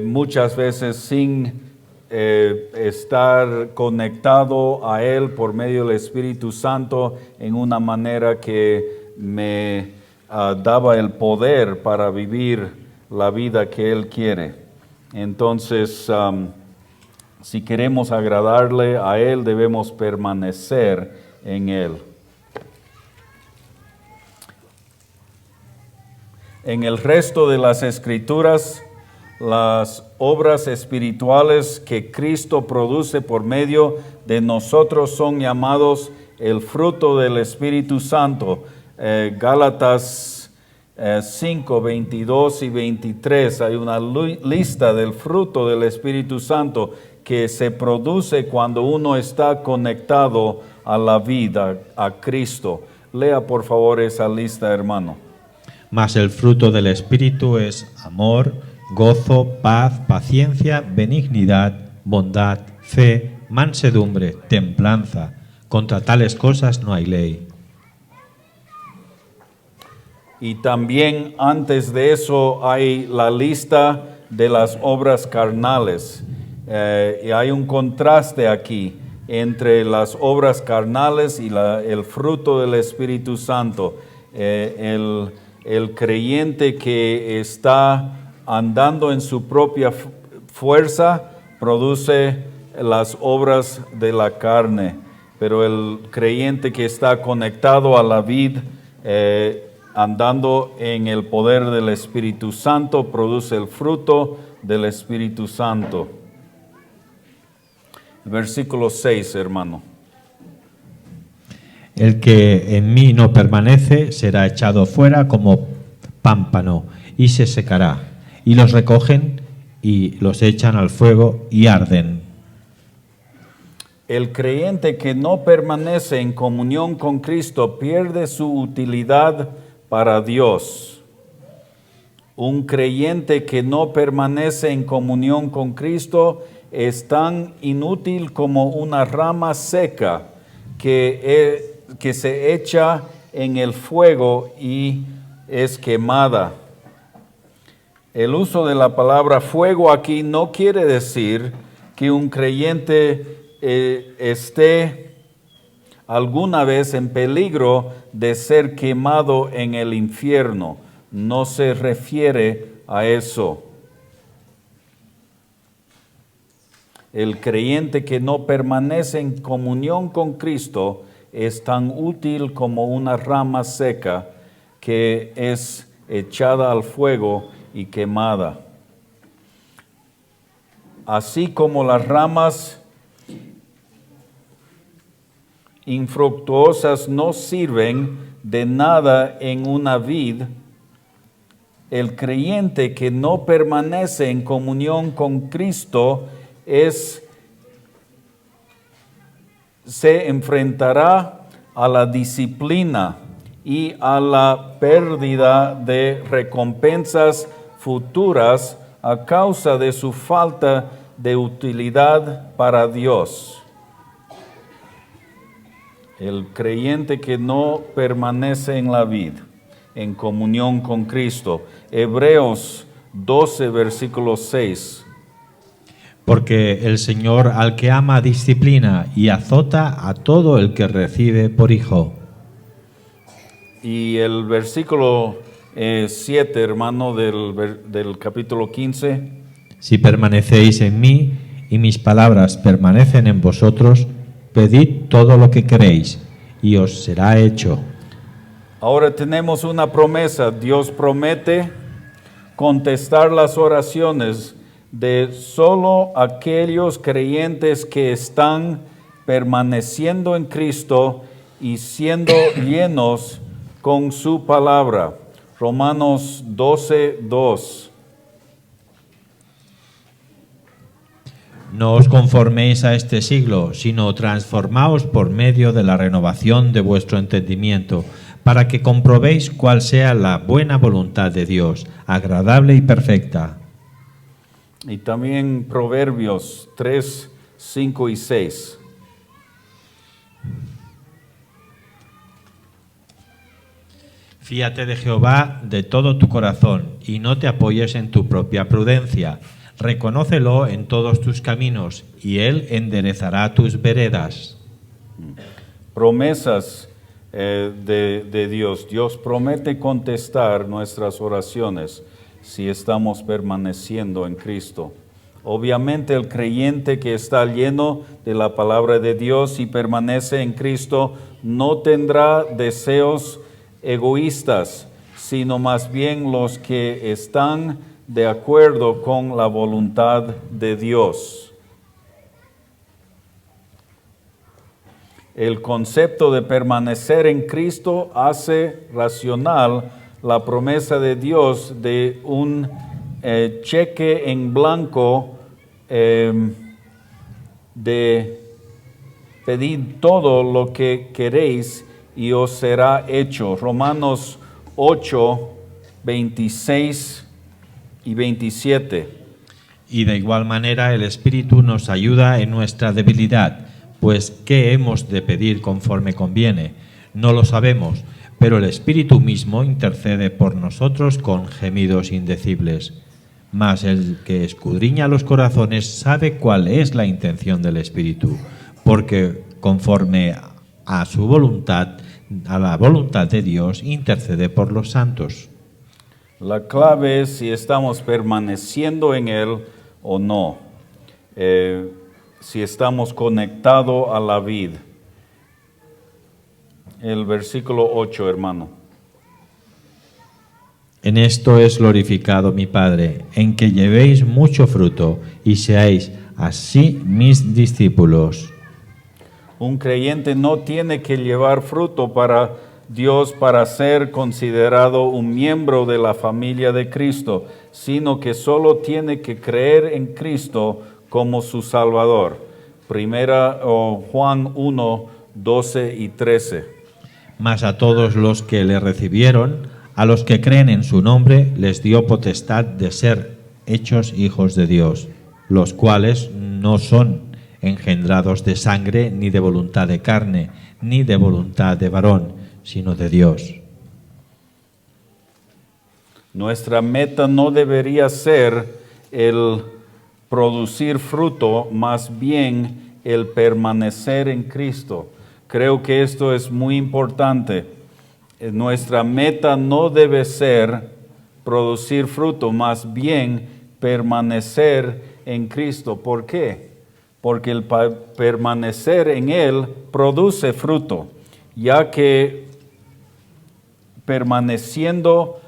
muchas veces sin estar conectado a Él por medio del Espíritu Santo en una manera que me daba el poder para vivir la vida que Él quiere. Entonces, si queremos agradarle a Él, debemos permanecer en Él. En el resto de las Escrituras, las obras espirituales que Cristo produce por medio de nosotros son llamados el fruto del Espíritu Santo. Gálatas 5, 22 y 23, hay una lista del fruto del Espíritu Santo que se produce cuando uno está conectado a la vida, a Cristo. Lea por favor esa lista, hermano. Mas el fruto del Espíritu es amor, gozo, paz, paciencia, benignidad, bondad, fe, mansedumbre, templanza. Contra tales cosas no hay ley. Y también antes de eso hay la lista de las obras carnales. Y hay un contraste aquí entre las obras carnales y el fruto del Espíritu Santo. El creyente que está andando en su propia fuerza produce las obras de la carne, pero el creyente que está conectado a la vid, andando en el poder del Espíritu Santo, produce el fruto del Espíritu Santo. Versículo 6, hermano. El que en mí no permanece será echado fuera como pámpano y se secará. Y los recogen y los echan al fuego y arden. El creyente que no permanece en comunión con Cristo pierde su utilidad para Dios. Un creyente que no permanece en comunión con Cristo es tan inútil como una rama seca que se echa en el fuego y es quemada. El uso de la palabra fuego aquí no quiere decir que un creyente esté alguna vez en peligro de ser quemado en el infierno. No se refiere a eso. El creyente que no permanece en comunión con Cristo es tan útil como una rama seca que es echada al fuego y quemada. Así como las ramas infructuosas no sirven de nada en una vid, el creyente que no permanece en comunión con Cristo se enfrentará a la disciplina y a la pérdida de recompensas futuras a causa de su falta de utilidad para Dios. El creyente que no permanece en la vida, en comunión con Cristo. Hebreos 12, versículo 6. Porque el Señor al que ama disciplina y azota a todo el que recibe por hijo. Y el versículo 7, hermano, del capítulo 15. Si permanecéis en mí y mis palabras permanecen en vosotros, pedid todo lo que queréis y os será hecho. Ahora tenemos una promesa. Dios promete contestar las oraciones de solo aquellos creyentes que están permaneciendo en Cristo y siendo llenos con su palabra. Romanos 12:2. No os conforméis a este siglo, sino transformaos por medio de la renovación de vuestro entendimiento, para que comprobéis cuál sea la buena voluntad de Dios, agradable y perfecta. Y también Proverbios 3, 5 y 6. Fíate de Jehová de todo tu corazón y no te apoyes en tu propia prudencia. Reconócelo en todos tus caminos y Él enderezará tus veredas. Promesas de Dios. Dios promete contestar nuestras oraciones si estamos permaneciendo en Cristo. Obviamente el creyente que está lleno de la palabra de Dios y permanece en Cristo no tendrá deseos egoístas, sino más bien los que están de acuerdo con la voluntad de Dios. El concepto de permanecer en Cristo hace racional la promesa de Dios de un cheque en blanco de pedir todo lo que queréis y os será hecho. Romanos 8, 26 y 27. Y de igual manera el Espíritu nos ayuda en nuestra debilidad, pues ¿qué hemos de pedir conforme conviene? No lo sabemos, pero el Espíritu mismo intercede por nosotros con gemidos indecibles. Mas el que escudriña los corazones sabe cuál es la intención del Espíritu, porque conforme a su voluntad, a la voluntad de Dios, intercede por los santos. La clave es si estamos permaneciendo en Él o no, si estamos conectados a la vid. El versículo 8, hermano. En esto es glorificado mi Padre, en que llevéis mucho fruto y seáis así mis discípulos. Un creyente no tiene que llevar fruto para Dios para ser considerado un miembro de la familia de Cristo, sino que solo tiene que creer en Cristo como su Salvador. Primera Juan 1, 12 y 13. Mas a todos los que le recibieron, a los que creen en su nombre, les dio potestad de ser hechos hijos de Dios, los cuales no son engendrados de sangre, ni de voluntad de carne, ni de voluntad de varón, sino de Dios. Nuestra meta no debería ser el producir fruto, más bien el permanecer en Cristo. Creo que esto es muy importante. Nuestra meta no debe ser producir fruto, más bien permanecer en Cristo. ¿Por qué? Porque el permanecer en Él produce fruto, ya que permaneciendo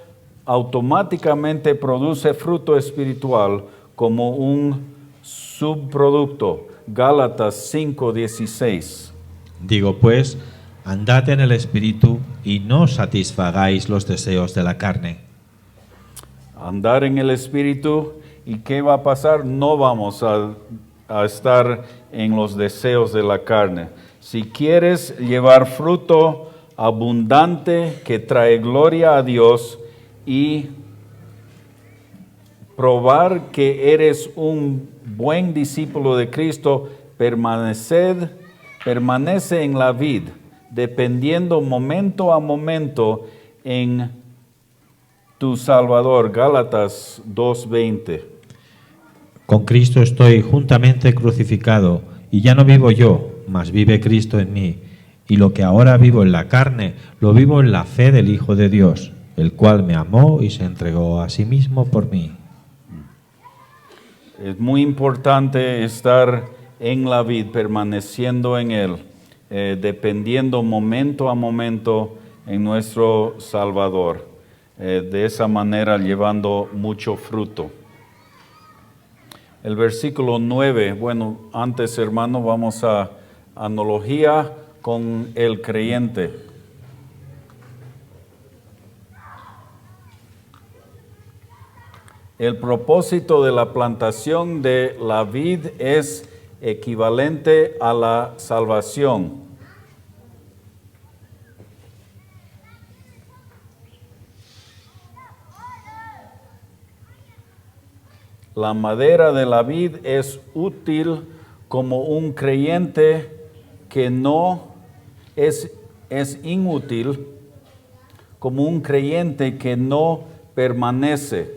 automáticamente produce fruto espiritual como un subproducto. Gálatas 5:16. Digo pues, andad en el Espíritu y no satisfagáis los deseos de la carne. Andar en el Espíritu, ¿y qué va a pasar? No vamos a estar en los deseos de la carne. Si quieres llevar fruto abundante que trae gloria a Dios y probar que eres un buen discípulo de Cristo, permanece en la vid, dependiendo momento a momento en tu Salvador. Gálatas 2:20. Con Cristo estoy juntamente crucificado, y ya no vivo yo, mas vive Cristo en mí. Y lo que ahora vivo en la carne, lo vivo en la fe del Hijo de Dios, el cual me amó y se entregó a sí mismo por mí. Es muy importante estar en la vid, permaneciendo en Él, dependiendo momento a momento en nuestro Salvador. De esa manera llevando mucho fruto. El versículo 9, bueno, antes hermano vamos a analogía con el creyente. El propósito de la plantación de la vid es equivalente a la salvación. La madera de la vid es útil como un creyente que no es inútil, como un creyente que no permanece.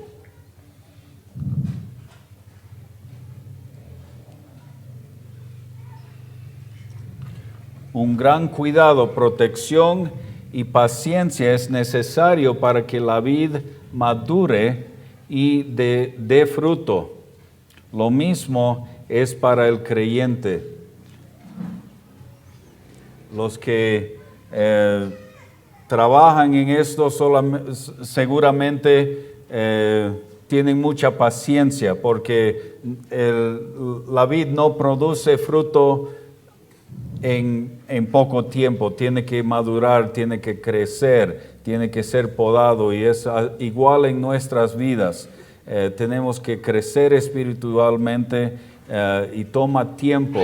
Un gran cuidado, protección y paciencia es necesario para que la vid madure y dé fruto. Lo mismo es para el creyente. Los que trabajan en esto seguramente tienen mucha paciencia porque la vid no produce fruto en poco tiempo, tiene que madurar, tiene que crecer, tiene que ser podado y es igual en nuestras vidas. Tenemos que crecer espiritualmente y toma tiempo.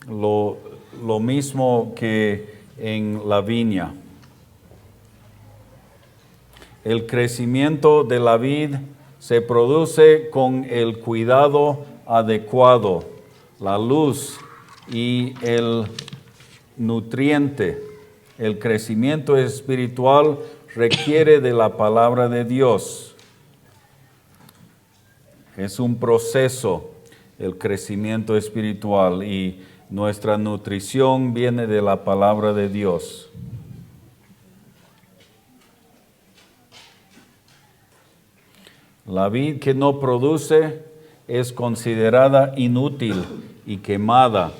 Lo mismo que en la viña. El crecimiento de la vid se produce con el cuidado adecuado, la luz y el nutriente. El crecimiento espiritual requiere de la palabra de Dios. Es un proceso, el crecimiento espiritual, y nuestra nutrición viene de la palabra de Dios. La vid que no produce es considerada inútil y quemada.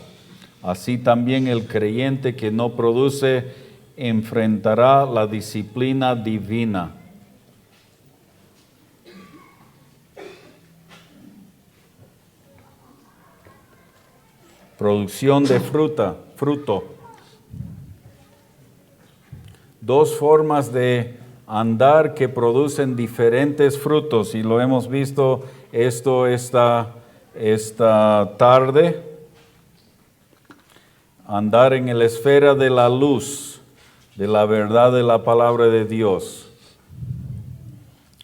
Así también el creyente que no produce enfrentará la disciplina divina. Producción de fruto. Dos formas de andar que producen diferentes frutos, y lo hemos visto esto esta tarde. Andar en la esfera de la luz, de la verdad de la palabra de Dios.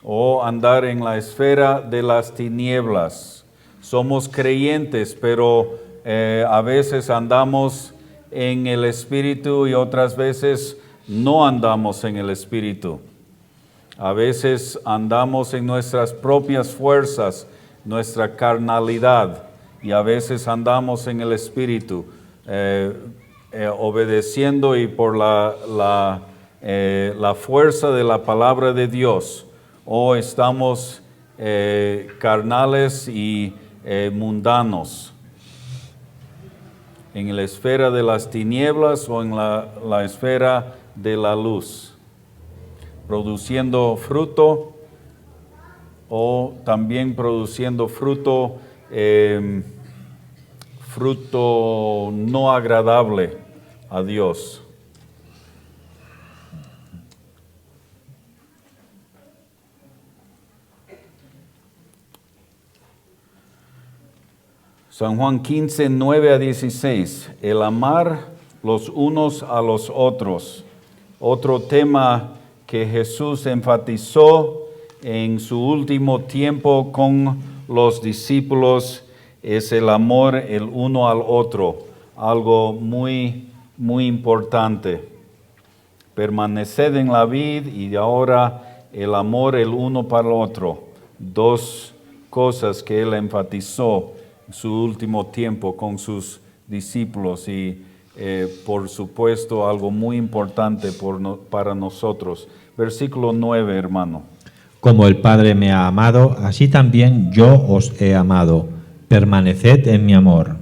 O andar en la esfera de las tinieblas. Somos creyentes, pero a veces andamos en el Espíritu y otras veces no andamos en el Espíritu. A veces andamos en nuestras propias fuerzas, nuestra carnalidad, y a veces andamos en el Espíritu, obedeciendo y por la fuerza de la palabra de Dios, o estamos carnales y mundanos, en la esfera de las tinieblas o en la esfera de la luz, produciendo fruto o también produciendo fruto no agradable a Dios. San Juan 15, 9 a 16, el amar los unos a los otros. Otro tema que Jesús enfatizó en su último tiempo con los discípulos es el amor el uno al otro, algo muy, muy importante. Permaneced en la vid y ahora el amor el uno para el otro. Dos cosas que él enfatizó en su último tiempo con sus discípulos y por supuesto algo muy importante para nosotros. Versículo 9, hermano. Como el Padre me ha amado, así también yo os he amado. Permaneced en mi amor.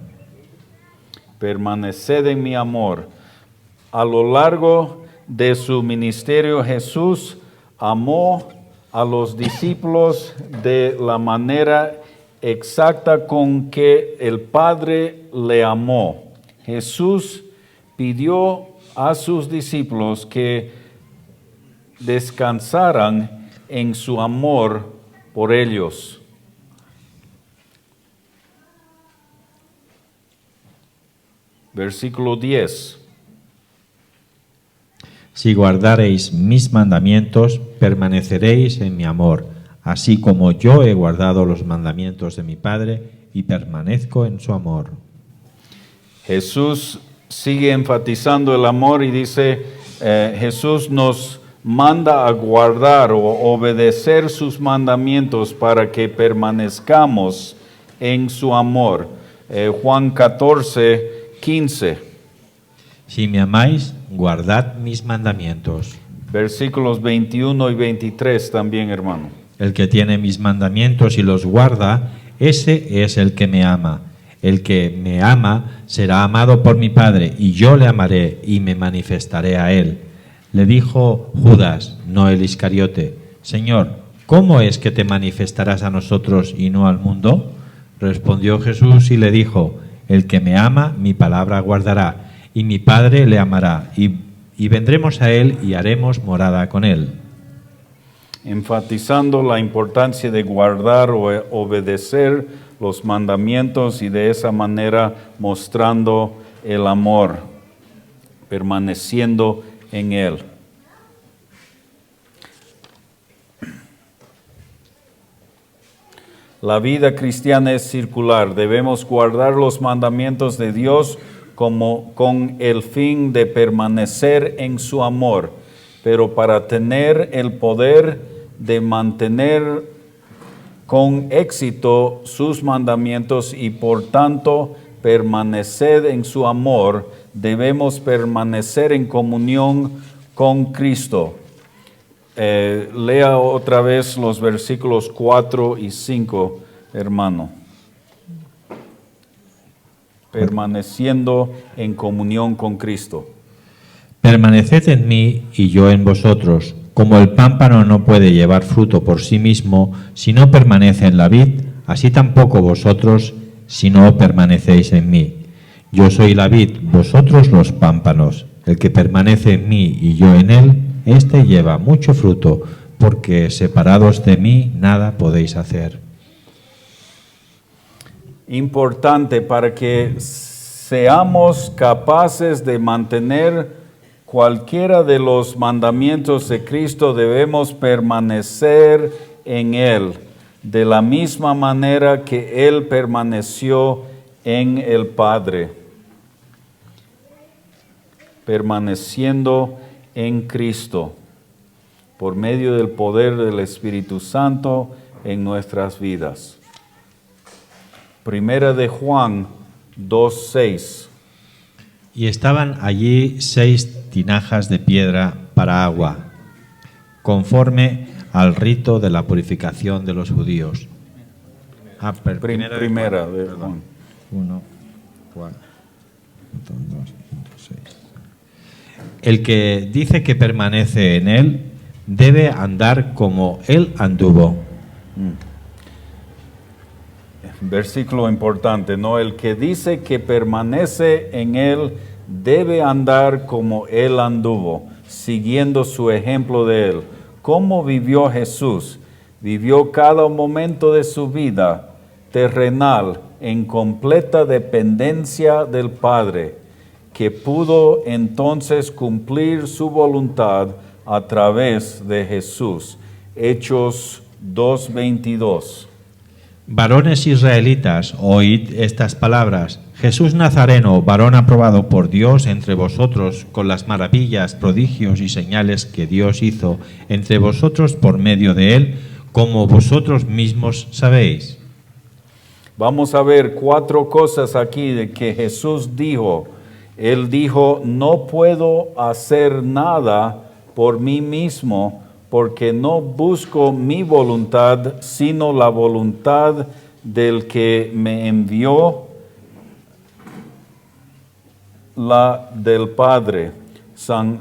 Permaneced en mi amor. A lo largo de su ministerio, Jesús amó a los discípulos de la manera exacta con que el Padre le amó. Jesús pidió a sus discípulos que descansaran en su amor por ellos. Versículo 10. Si guardareis mis mandamientos, permaneceréis en mi amor, así como yo he guardado los mandamientos de mi Padre y permanezco en su amor. Jesús sigue enfatizando el amor y dice, Jesús nos manda a guardar o obedecer sus mandamientos para que permanezcamos en su amor. Juan 14, 15. Si me amáis, guardad mis mandamientos. Versículos 21 y 23 también, hermano. El que tiene mis mandamientos y los guarda, ese es el que me ama. El que me ama será amado por mi Padre, y yo le amaré y me manifestaré a él. Le dijo Judas, no el Iscariote, Señor, ¿cómo es que te manifestarás a nosotros y no al mundo? Respondió Jesús y le dijo, el que me ama, mi palabra guardará, y mi Padre le amará, y vendremos a él y haremos morada con él. Enfatizando la importancia de guardar o obedecer los mandamientos y de esa manera mostrando el amor, permaneciendo en él. La vida cristiana es circular. Debemos guardar los mandamientos de Dios con el fin de permanecer en su amor, pero para tener el poder de mantener con éxito sus mandamientos y por tanto permanecer en su amor, debemos permanecer en comunión con Cristo. Lea otra vez los versículos 4 y 5, hermano. Permaneciendo en comunión con Cristo. Permaneced en mí y yo en vosotros. Como el pámpano no puede llevar fruto por sí mismo si no permanece en la vid, así tampoco vosotros si no permanecéis en mí. Yo soy la vid, vosotros los pámpanos. El que permanece en mí y yo en él, éste lleva mucho fruto, porque separados de mí nada podéis hacer. Importante para que seamos capaces de mantener cualquiera de los mandamientos de Cristo, debemos permanecer en Él, de la misma manera que Él permaneció en el Padre, permaneciendo en Cristo, por medio del poder del Espíritu Santo en nuestras vidas. Primera de Juan 2:6. Y estaban allí 6 tinajas de piedra para agua, conforme al rito de la purificación de los judíos. Primera de Juan. 1, 4, 2, 6. El que dice que permanece en él debe andar como él anduvo. Versículo importante, ¿no? El que dice que permanece en él debe andar como él anduvo, siguiendo su ejemplo de él. ¿Cómo vivió Jesús? Vivió cada momento de su vida terrenal en completa dependencia del Padre, que pudo entonces cumplir su voluntad a través de Jesús. Hechos 2:22. Varones israelitas, oíd estas palabras. Jesús Nazareno, varón aprobado por Dios entre vosotros con las maravillas, prodigios y señales que Dios hizo entre vosotros por medio de él, como vosotros mismos sabéis. Vamos a ver 4 cosas aquí de que Jesús dijo. Él dijo, no puedo hacer nada por mí mismo, porque no busco mi voluntad, sino la voluntad del que me envió, la del Padre.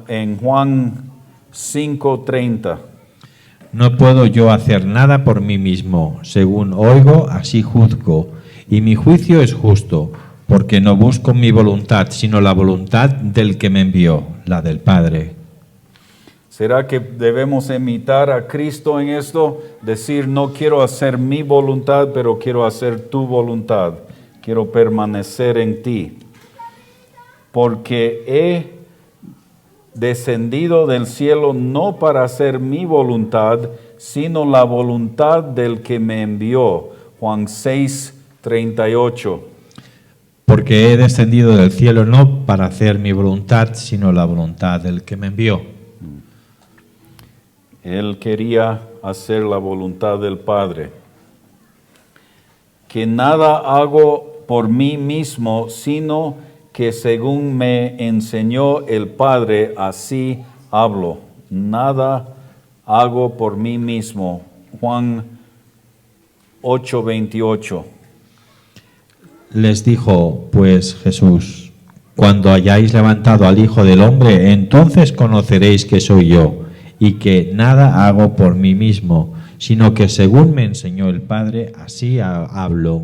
En Juan 5:30. No puedo yo hacer nada por mí mismo, según oigo, así juzgo, y mi juicio es justo, porque no busco mi voluntad, sino la voluntad del que me envió, la del Padre. ¿Será que debemos imitar a Cristo en esto? Decir, no quiero hacer mi voluntad, pero quiero hacer tu voluntad. Quiero permanecer en ti. Porque he descendido del cielo no para hacer mi voluntad, sino la voluntad del que me envió. Juan 6:38. Porque he descendido del cielo no para hacer mi voluntad, sino la voluntad del que me envió. Él quería hacer la voluntad del Padre. Que nada hago por mí mismo, sino que según me enseñó el Padre, así hablo. Nada hago por mí mismo. Juan 8:28. Les dijo, pues, Jesús, cuando hayáis levantado al Hijo del Hombre, entonces conoceréis que soy yo, y que nada hago por mí mismo, sino que según me enseñó el Padre, así hablo.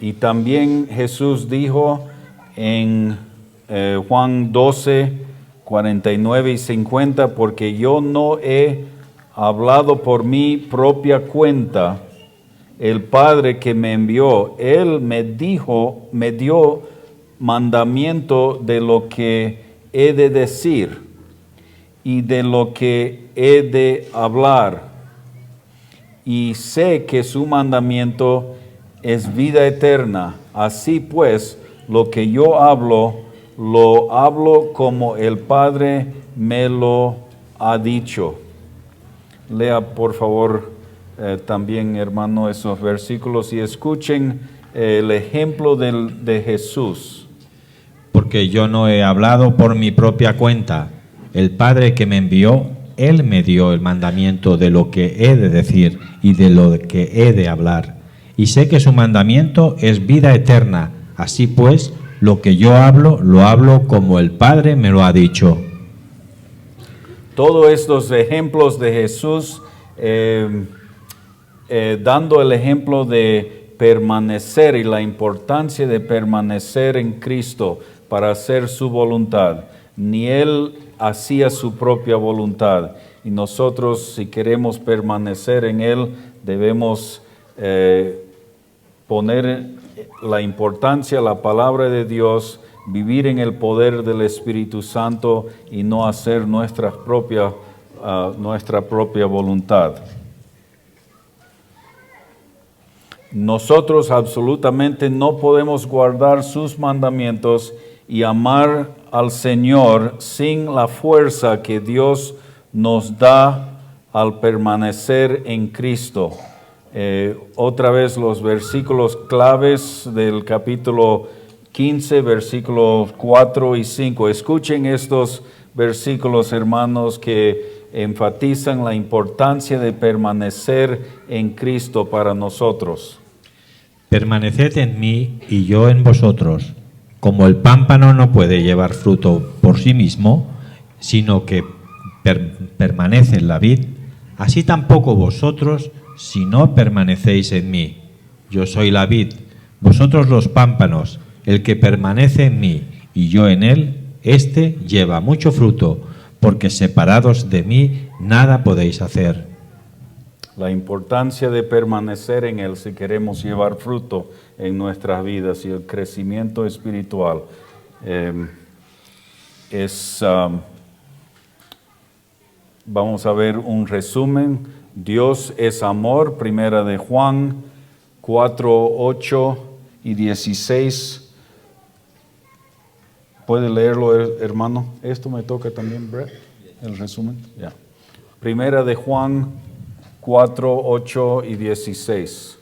Y también Jesús dijo en Juan 12:49 y 50, porque yo no he hablado por mi propia cuenta, el Padre que me envió, Él me dio mandamiento de lo que he de decir y de lo que he de hablar. Y sé que su mandamiento es vida eterna. Así pues, lo que yo hablo, lo hablo como el Padre me lo ha dicho. Lea, por favor, también, hermano, esos versículos y escuchen el ejemplo de Jesús. Porque yo no he hablado por mi propia cuenta. El Padre que me envió, Él me dio el mandamiento de lo que he de decir y de lo que he de hablar. Y sé que su mandamiento es vida eterna. Así pues, lo que yo hablo, lo hablo como el Padre me lo ha dicho. Todos estos ejemplos de Jesús, dando el ejemplo de permanecer y la importancia de permanecer en Cristo para hacer su voluntad. Ni Él hacía su propia voluntad. Y nosotros, si queremos permanecer en Él, debemos poner la importancia, la palabra de Dios, vivir en el poder del Espíritu Santo y no hacer nuestra propia voluntad. Nosotros absolutamente no podemos guardar sus mandamientos y amar al Señor sin la fuerza que Dios nos da al permanecer en Cristo. Otra vez los versículos claves del capítulo 15, versículos 4 y 5. Escuchen estos versículos, hermanos, que enfatizan la importancia de permanecer en Cristo para nosotros. Permaneced en mí y yo en vosotros. Como el pámpano no puede llevar fruto por sí mismo, sino que permanece en la vid, así tampoco vosotros, si no permanecéis en mí. Yo soy la vid, vosotros los pámpanos. El que permanece en mí y yo en él, éste lleva mucho fruto, porque separados de mí nada podéis hacer. La importancia de permanecer en Él si queremos llevar fruto en nuestras vidas y el crecimiento espiritual vamos a ver un resumen. Dios es amor, primera de Juan 4, 8 y 16. ¿Puede leerlo, hermano? Esto me toca también, Brett, el resumen. Ya. Primera de Juan 4, 8 y 16.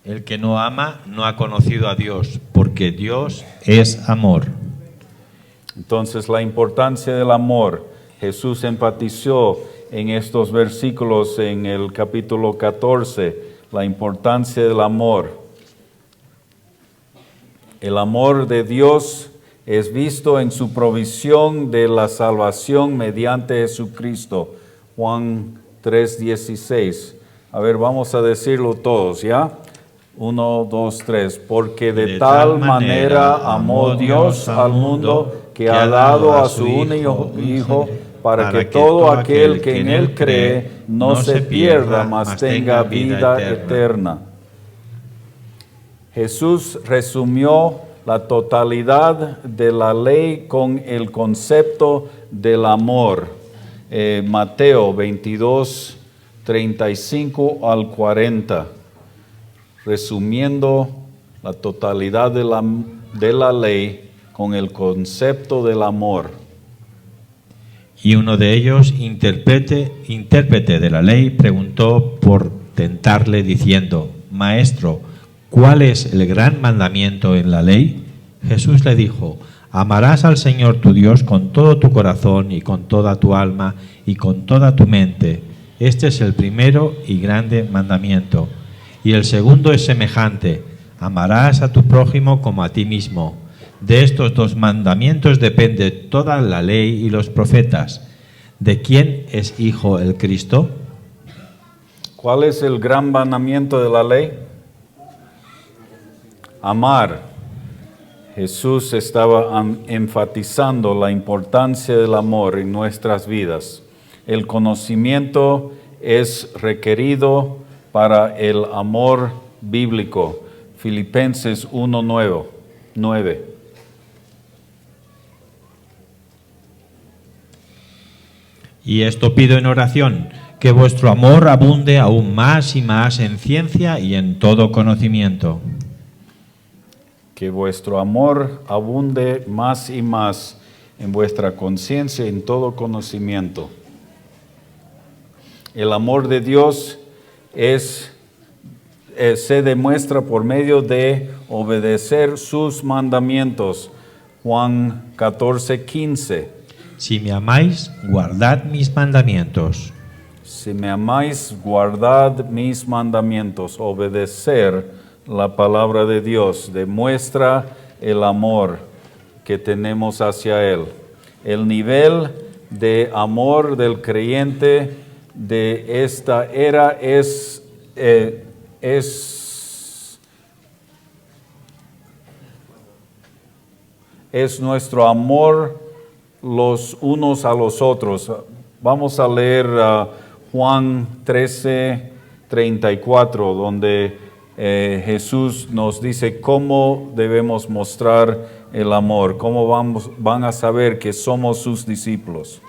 El que no ama no ha conocido a Dios, porque Dios es amor. Entonces, la importancia del amor. Jesús enfatizó en estos versículos en el capítulo 14, la importancia del amor. El amor de Dios es visto en su provisión de la salvación mediante Jesucristo. Juan 3:16. A ver, vamos a decirlo todos, ¿ya? 1, 2, 3. Porque de tal manera amó Dios al mundo que ha dado a su único Hijo, para que todo aquel que en Él cree no se pierda, mas tenga vida eterna. Jesús resumió la totalidad de la ley con el concepto del amor. Mateo 22, 35 al 40. Resumiendo la totalidad de la ley con el concepto del amor. Y uno de ellos, intérprete de la ley, preguntó por tentarle diciendo: Maestro, ¿cuál es el gran mandamiento en la ley? Jesús le dijo: Amarás al Señor tu Dios con todo tu corazón y con toda tu alma y con toda tu mente. Este es el primero y grande mandamiento. Y el segundo es semejante: amarás a tu prójimo como a ti mismo. De estos dos mandamientos depende toda la ley y los profetas. ¿De quién es hijo el Cristo? ¿Cuál es el gran mandamiento de la ley? Amar. Jesús estaba enfatizando la importancia del amor en nuestras vidas. El conocimiento es requerido para el amor bíblico. Filipenses 1:9. Y esto pido en oración, que vuestro amor abunde aún más y más en ciencia y en todo conocimiento. Que vuestro amor abunde más y más en vuestra conciencia y en todo conocimiento. El amor de Dios se demuestra por medio de obedecer sus mandamientos. Juan 14:15. Si me amáis, guardad mis mandamientos. Si me amáis, guardad mis mandamientos. Obedecer la palabra de Dios demuestra el amor que tenemos hacia Él. El nivel de amor del creyente de esta era es nuestro amor los unos a los otros. Vamos a leer Juan 13:34, donde Jesús nos dice cómo debemos mostrar el amor, cómo van a saber que somos sus discípulos.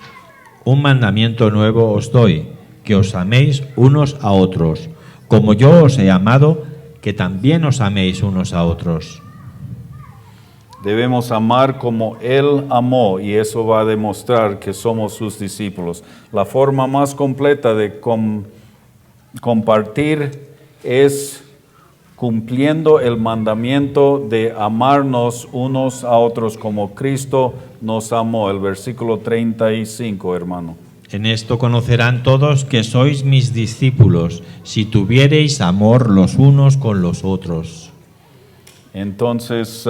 Un mandamiento nuevo os doy, que os améis unos a otros, como yo os he amado, que también os améis unos a otros. Debemos amar como Él amó, y eso va a demostrar que somos sus discípulos. La forma más completa de compartir es cumpliendo el mandamiento de amarnos unos a otros como Cristo nos amó. El versículo 35, hermano. En esto conocerán todos que sois mis discípulos, si tuviereis amor los unos con los otros. Entonces,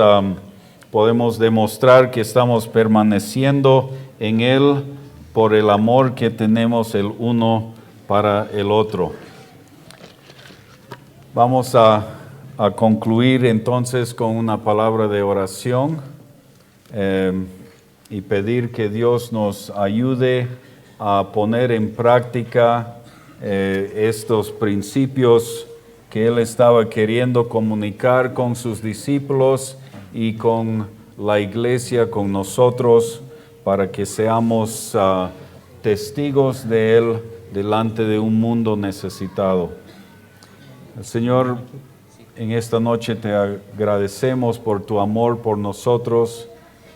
podemos demostrar que estamos permaneciendo en Él por el amor que tenemos el uno para el otro. Vamos a concluir entonces con una palabra de oración y pedir que Dios nos ayude a poner en práctica estos principios que Él estaba queriendo comunicar con sus discípulos y con la iglesia, con nosotros, para que seamos testigos de Él delante de un mundo necesitado. Señor, en esta noche te agradecemos por tu amor por nosotros,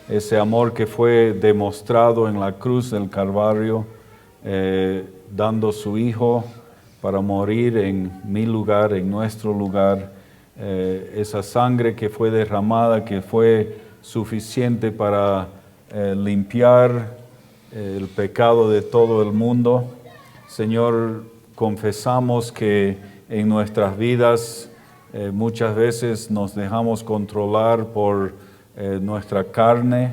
ese amor que fue demostrado en la cruz del Calvario, dando su Hijo para morir en mi lugar, en nuestro lugar. Esa sangre que fue derramada, que fue suficiente para limpiar el pecado de todo el mundo. Señor, confesamos que en nuestras vidas muchas veces nos dejamos controlar por nuestra carne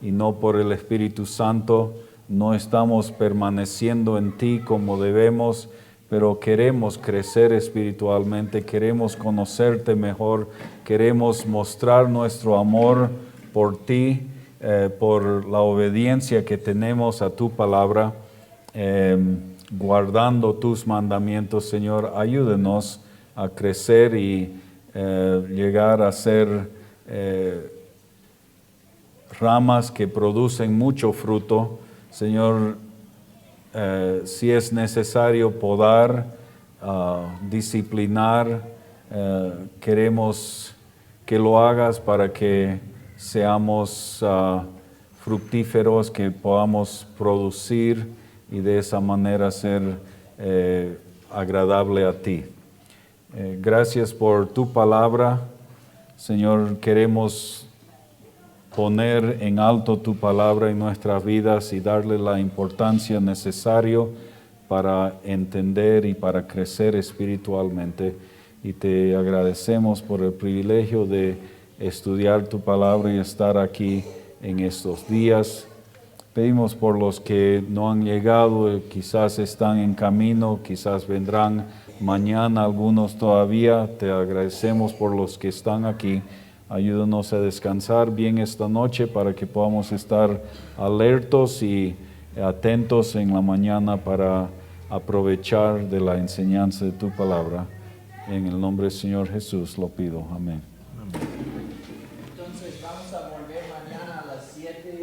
y no por el Espíritu Santo. No estamos permaneciendo en ti como debemos, pero queremos crecer espiritualmente, queremos conocerte mejor, queremos mostrar nuestro amor por ti, por la obediencia que tenemos a tu palabra, guardando tus mandamientos. Señor, ayúdenos a crecer y llegar a ser ramas que producen mucho fruto. Señor, si es necesario podar, disciplinar, queremos que lo hagas para que seamos fructíferos, que podamos producir y de esa manera ser agradable a ti. Gracias por tu palabra. Señor, queremos poner en alto tu palabra en nuestras vidas y darle la importancia necesaria para entender y para crecer espiritualmente. Y te agradecemos por el privilegio de estudiar tu palabra y estar aquí en estos días. Pedimos por los que no han llegado, quizás están en camino, quizás vendrán mañana algunos todavía. Te agradecemos por los que están aquí. Ayúdanos a descansar bien esta noche para que podamos estar alertos y atentos en la mañana para aprovechar de la enseñanza de tu palabra. En el nombre del Señor Jesús lo pido. Amén.